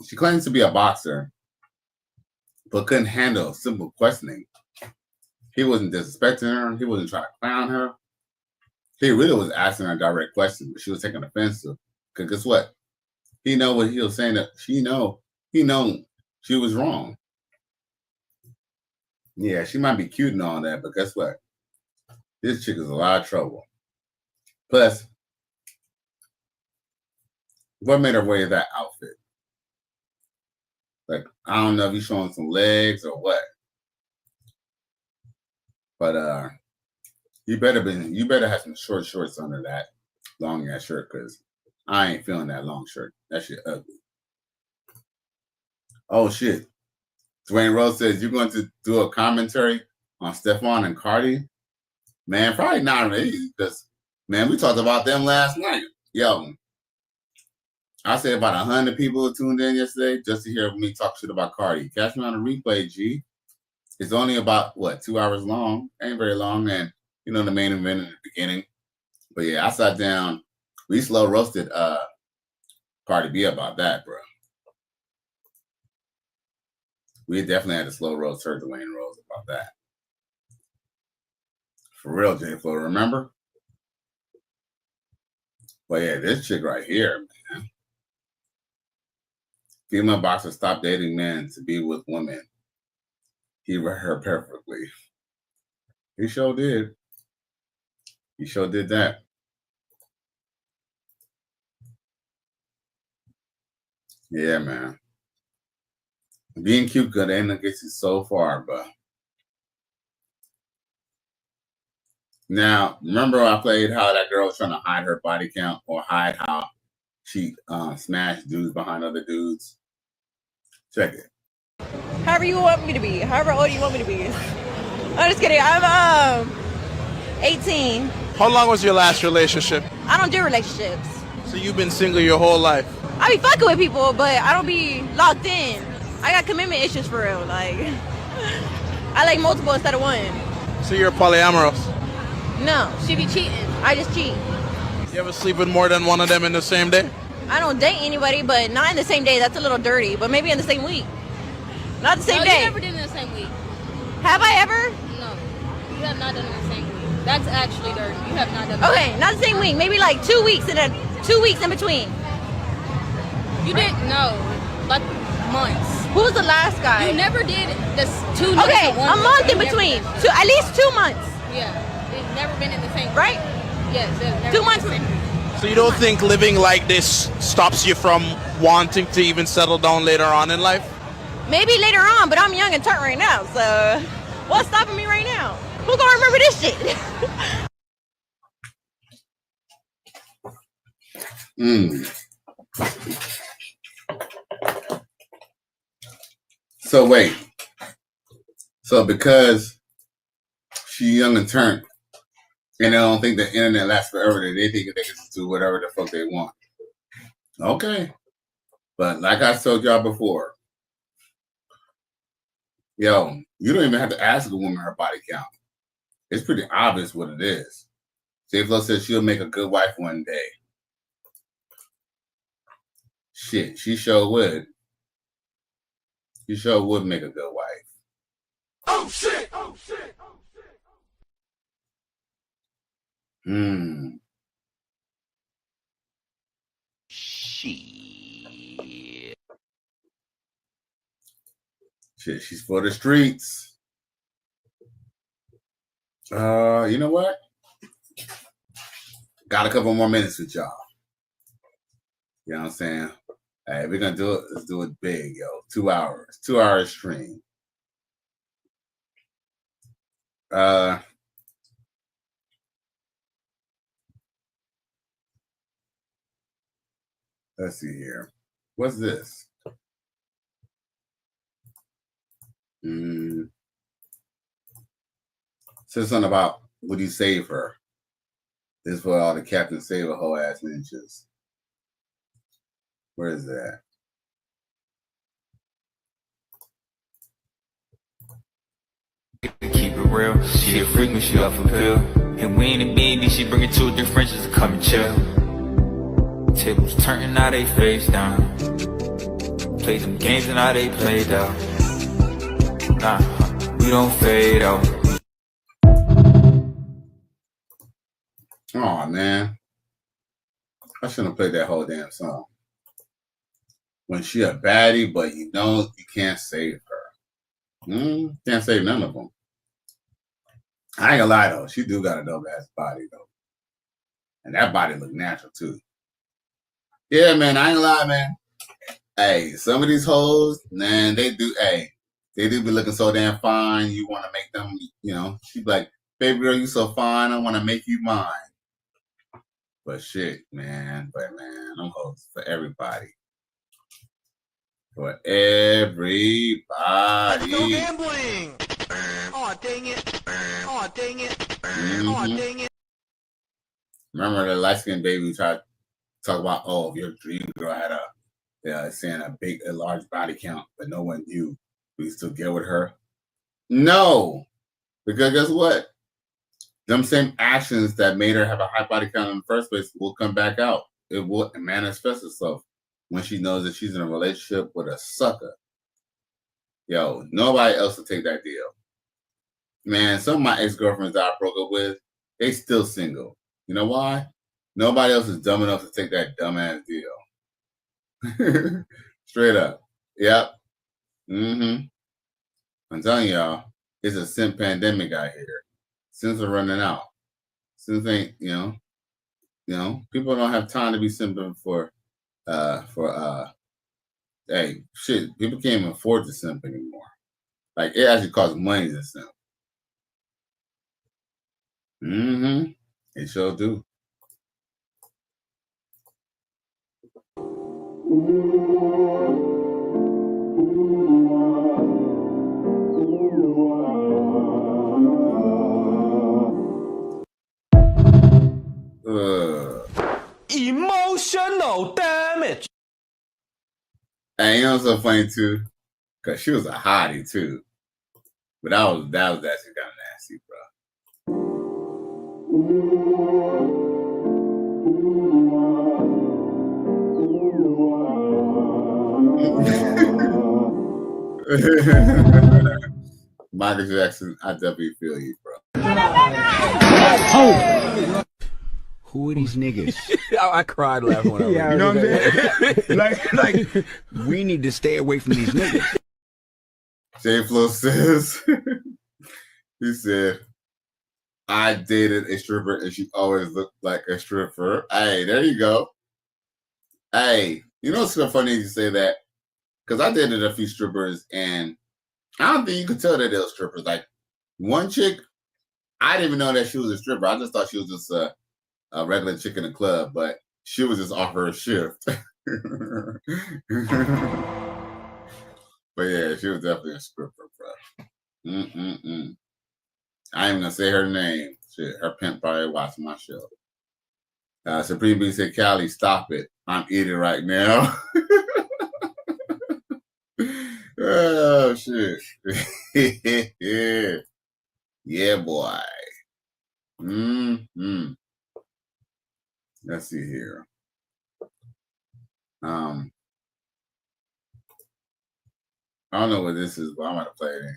She claims to be a boxer, but couldn't handle simple questioning. He wasn't disrespecting her. He wasn't trying to clown her. He really was asking her direct questions, but she was taking offense to. Because guess what? He know what he was saying. That he know she was wrong. Yeah, she might be cute and all that, but guess what? This chick is a lot of trouble. Plus, what made her wear that outfit? Like, I don't know if he's showing some legs or what. But you better have some short shorts under that long ass shirt, because I ain't feeling that long shirt. That shit ugly. Oh shit. Dwayne Rose says you're going to do a commentary on Stephon and Cardi. Man, probably not really, because man, we talked about them last night. Yo, I say about 100 people tuned in yesterday just to hear me talk shit about Cardi. Catch me on the replay, G. It's only about, 2 hours long? Ain't very long. And, the main event in the beginning. But yeah, I sat down. We slow roasted Cardi B about that, bro. We definitely had to slow roast her, Dwayne Rose, about that. For real, J Flo, remember? But yeah, this chick right here, man. Female boxer stopped dating men to be with women. He read her perfectly. He sure did. He sure did that. Yeah, man. Being cute could end up gets you so far, but now remember I played how that girl was trying to hide her body count or hide how she smashed dudes behind other dudes. Check it. However you want me to be. However old you want me to be. I'm just kidding. I'm 18. How long was your last relationship? I don't do relationships. So you've been single your whole life? I be fucking with people, but I don't be locked in. I got commitment issues for real. Like, I like multiple instead of one. So you're polyamorous? No, she be cheating. I just cheat. You ever sleep with more than one of them in the same day? I don't date anybody, but not in the same day. That's a little dirty, but maybe in the same week. Not the same day. You never did it in the same week. Have I ever? No, you have not done it in the same week. That's actually dirty. You have not done it. Okay, not the same week. Maybe like 2 weeks and 2 weeks in between. You didn't know, like months. Who was the last guy? You never did this 2 months. Okay, in one a month in You never between. did. At least 2 months. Yeah, it's never been in the same. Right? Yes, it's never 2 been months. in the same. So you don't think living like this stops you from wanting to even settle down later on in life? Maybe later on, but I'm young and turnt right now, so what's stopping me right now? Who gonna remember this shit? So wait. So because she young and turnt, and they don't think the internet lasts forever, they think they can do whatever the fuck they want. Okay. But like I told y'all before, yo, you don't even have to ask a woman her body count. It's pretty obvious what it is. J Flo says she'll make a good wife one day. Shit, she sure would. She sure would make a good wife. Oh shit! Oh shit! Oh shit! Shit, she's for the streets. You know what? Got a couple more minutes with y'all. You know what I'm saying? Hey, we're gonna do it. Let's do it big, yo. 2 hours. 2 hour stream. Let's see here. What's this? Says something about would you save her? This is for all the Captain Save a whole ass ninjas. Where is that? Keep it real. She a freak when she off a pill. And we ain't a baby, she bring it to different friends to come and chill. Tables turning, now they face down. Play them games and now they played out. Nah, we don't fade out. Oh man, I shouldn't have played that whole damn song. When she a baddie, but you know you can't save her. Can't save none of them. I ain't gonna lie though, she do got a dope ass body though, and that body look natural too. Yeah, man, I ain't gonna lie, man. Hey, some of these hoes, man, they do be looking so damn fine. You want to make them, you know. She be like, baby girl, you so fine. I want to make you mine. But shit, man. I'm hoes for everybody. For everybody. Let's go gambling. Oh, dang it. Oh, dang it. Oh, dang it. Remember the light skinned baby tried to talk about, oh, your dream girl had saying a large body count, but no one knew. We still get with her? No. Because guess what? Them same actions that made her have a high body count in the first place will come back out. It will manifest itself when she knows that she's in a relationship with a sucker. Yo, nobody else will take that deal. Man, some of my ex-girlfriends that I broke up with, they still single. You know why? Nobody else is dumb enough to take that dumbass deal. Straight up. Yep. I'm telling y'all, it's a simp pandemic out here. Simps are running out. Simps ain't, you know, people don't have time to be simping for hey, shit, people can't even afford to simp anymore. Like, it actually costs money to simp. It sure do. Emotional damage. And you know what's so funny too? Because she was a hottie too. But that was actually kind of nasty, bro. Michael Jackson, I definitely feel you, bro. Oh. Who are these niggas? I cried laughing when I yeah, you know what I'm saying? like, we need to stay away from these niggas. J Flo says, he said, I dated a stripper and she always looked like a stripper. Hey, there you go. Hey, you know what's so funny you say that? Because I dated a few strippers and I don't think you could tell that they were strippers. Like, one chick, I didn't even know that she was a stripper. I just thought she was just a regular chick in the club, but she was just off her shift. But yeah, she was definitely a stripper, bro. I ain't even gonna say her name. Shit, her pimp probably watching my show. Supreme B said, Callie, stop it. I'm eating right now. Oh, shit. Yeah, boy. Let's see here. I don't know what this is, but I'm gonna play it anyway.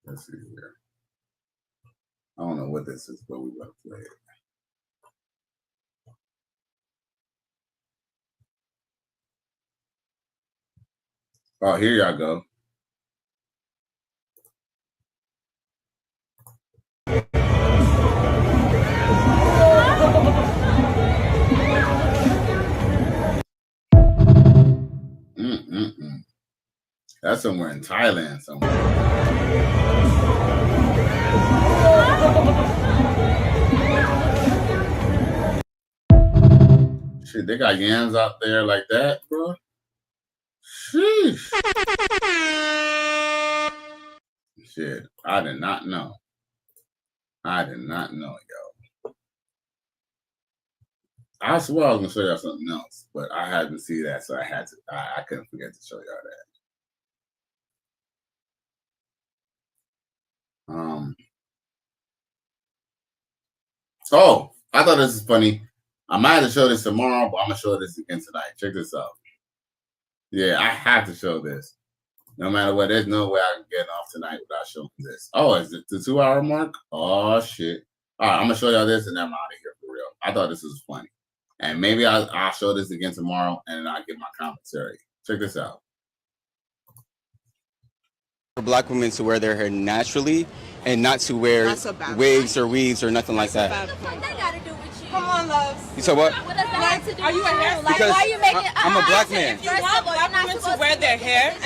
Let's see here. I don't know what this is, but we're gonna play it. Oh, here y'all go. That's somewhere in Thailand somewhere. Shit, they got yams out there like that, bro. Sheesh. Shit, I did not know. I did not know, yo. I swear I was gonna show y'all something else, but I had to see that, so I had to. I couldn't forget to show y'all that. Oh, I thought this was funny. I might have to show this tomorrow, but I'm gonna show this again tonight. Check this out. Yeah, I have to show this. No matter what, there's no way I can get off tonight without showing this. Oh, is it the 2-hour mark? Oh shit. All right, I'm gonna show y'all this and then I'm out of here for real. I thought this was funny. And maybe I'll show this again tomorrow and then I'll get my commentary. Check this out. For black women to wear their hair naturally and not to wear wigs or weaves or nothing like that. What that got to do with you? Come on, loves. You said what? What does that have to do Are you a hair? Like, Because why are you making? I'm a black man. If you want black women to wear their hair,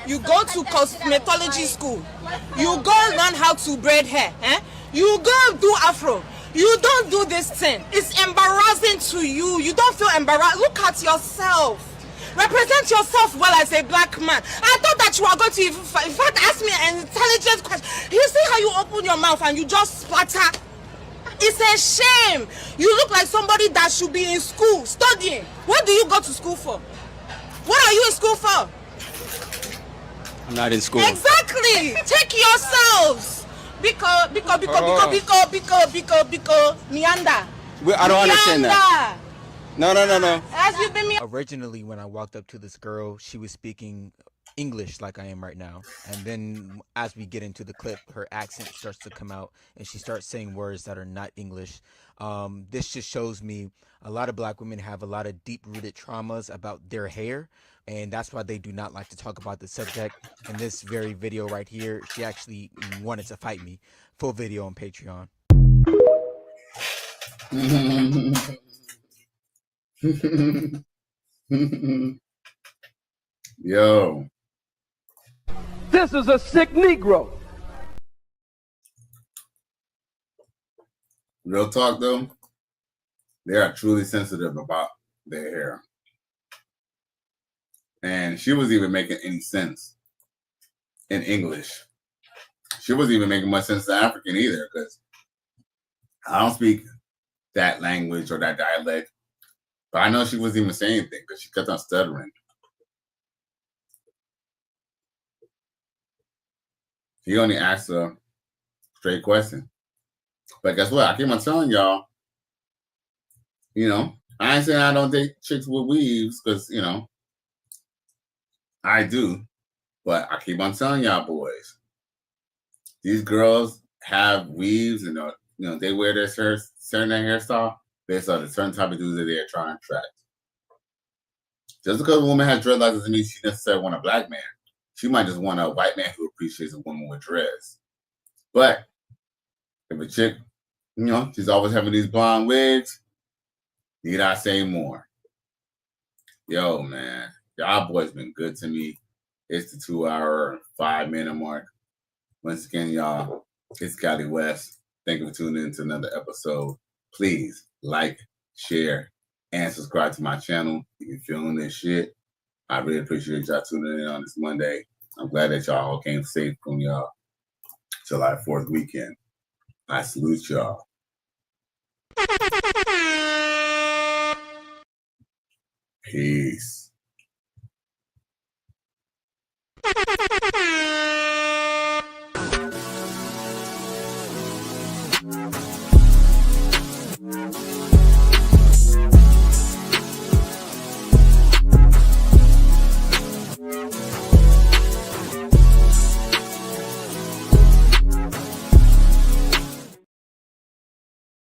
you go to cosmetology school. You go learn how to braid hair. You go do afro. You don't do this thing. It's embarrassing to you. You don't feel embarrassed. Look at yourself. Represent yourself well as a black man. I thought that you were going to, in fact, ask me an intelligent question. You see how you open your mouth and you just splatter? It's a shame. You look like somebody that should be in school studying. What do you go to school for? What are you in school for? I'm not in school. Exactly. Check yourselves. Because, Meander. I don't understand that. No. As you've been Originally, when I walked up to this girl, she was speaking English like I am right now. And then as we get into the clip, her accent starts to come out and she starts saying words that are not English. This just shows me a lot of black women have a lot of deep-rooted traumas about their hair. And that's why they do not like to talk about the subject. In this very video right here, she actually wanted to fight me. Full video on Patreon. Yo. This is a sick Negro. Real talk though, they are truly sensitive about their hair. And she wasn't even making any sense in English. She wasn't even making much sense in African either, because I don't speak that language or that dialect. But I know she wasn't even saying anything because she kept on stuttering. He only asked a straight question. But guess what? I keep on telling y'all, you know, I ain't saying I don't date chicks with weaves, because, you know, I do. But I keep on telling y'all boys, these girls have weaves and, you know, they wear their certain hairstyle based on the certain type of dudes that they're trying to attract. Just because a woman has dreadlocks doesn't mean she necessarily want a black man. She might just want a white man who appreciates a woman with dreads. But if a chick, you know, she's always having these blonde wigs, need I say more? Yo, man, y'all boys been good to me. It's the 2-hour, 5-minute mark. Once again, y'all, it's Cali West. Thank you for tuning in to another episode. Please like, share, and subscribe to my channel if you're feeling this shit. I really appreciate y'all tuning in on this Monday. I'm glad that y'all all came safe from y'all July 4th weekend. I salute y'all. Peace.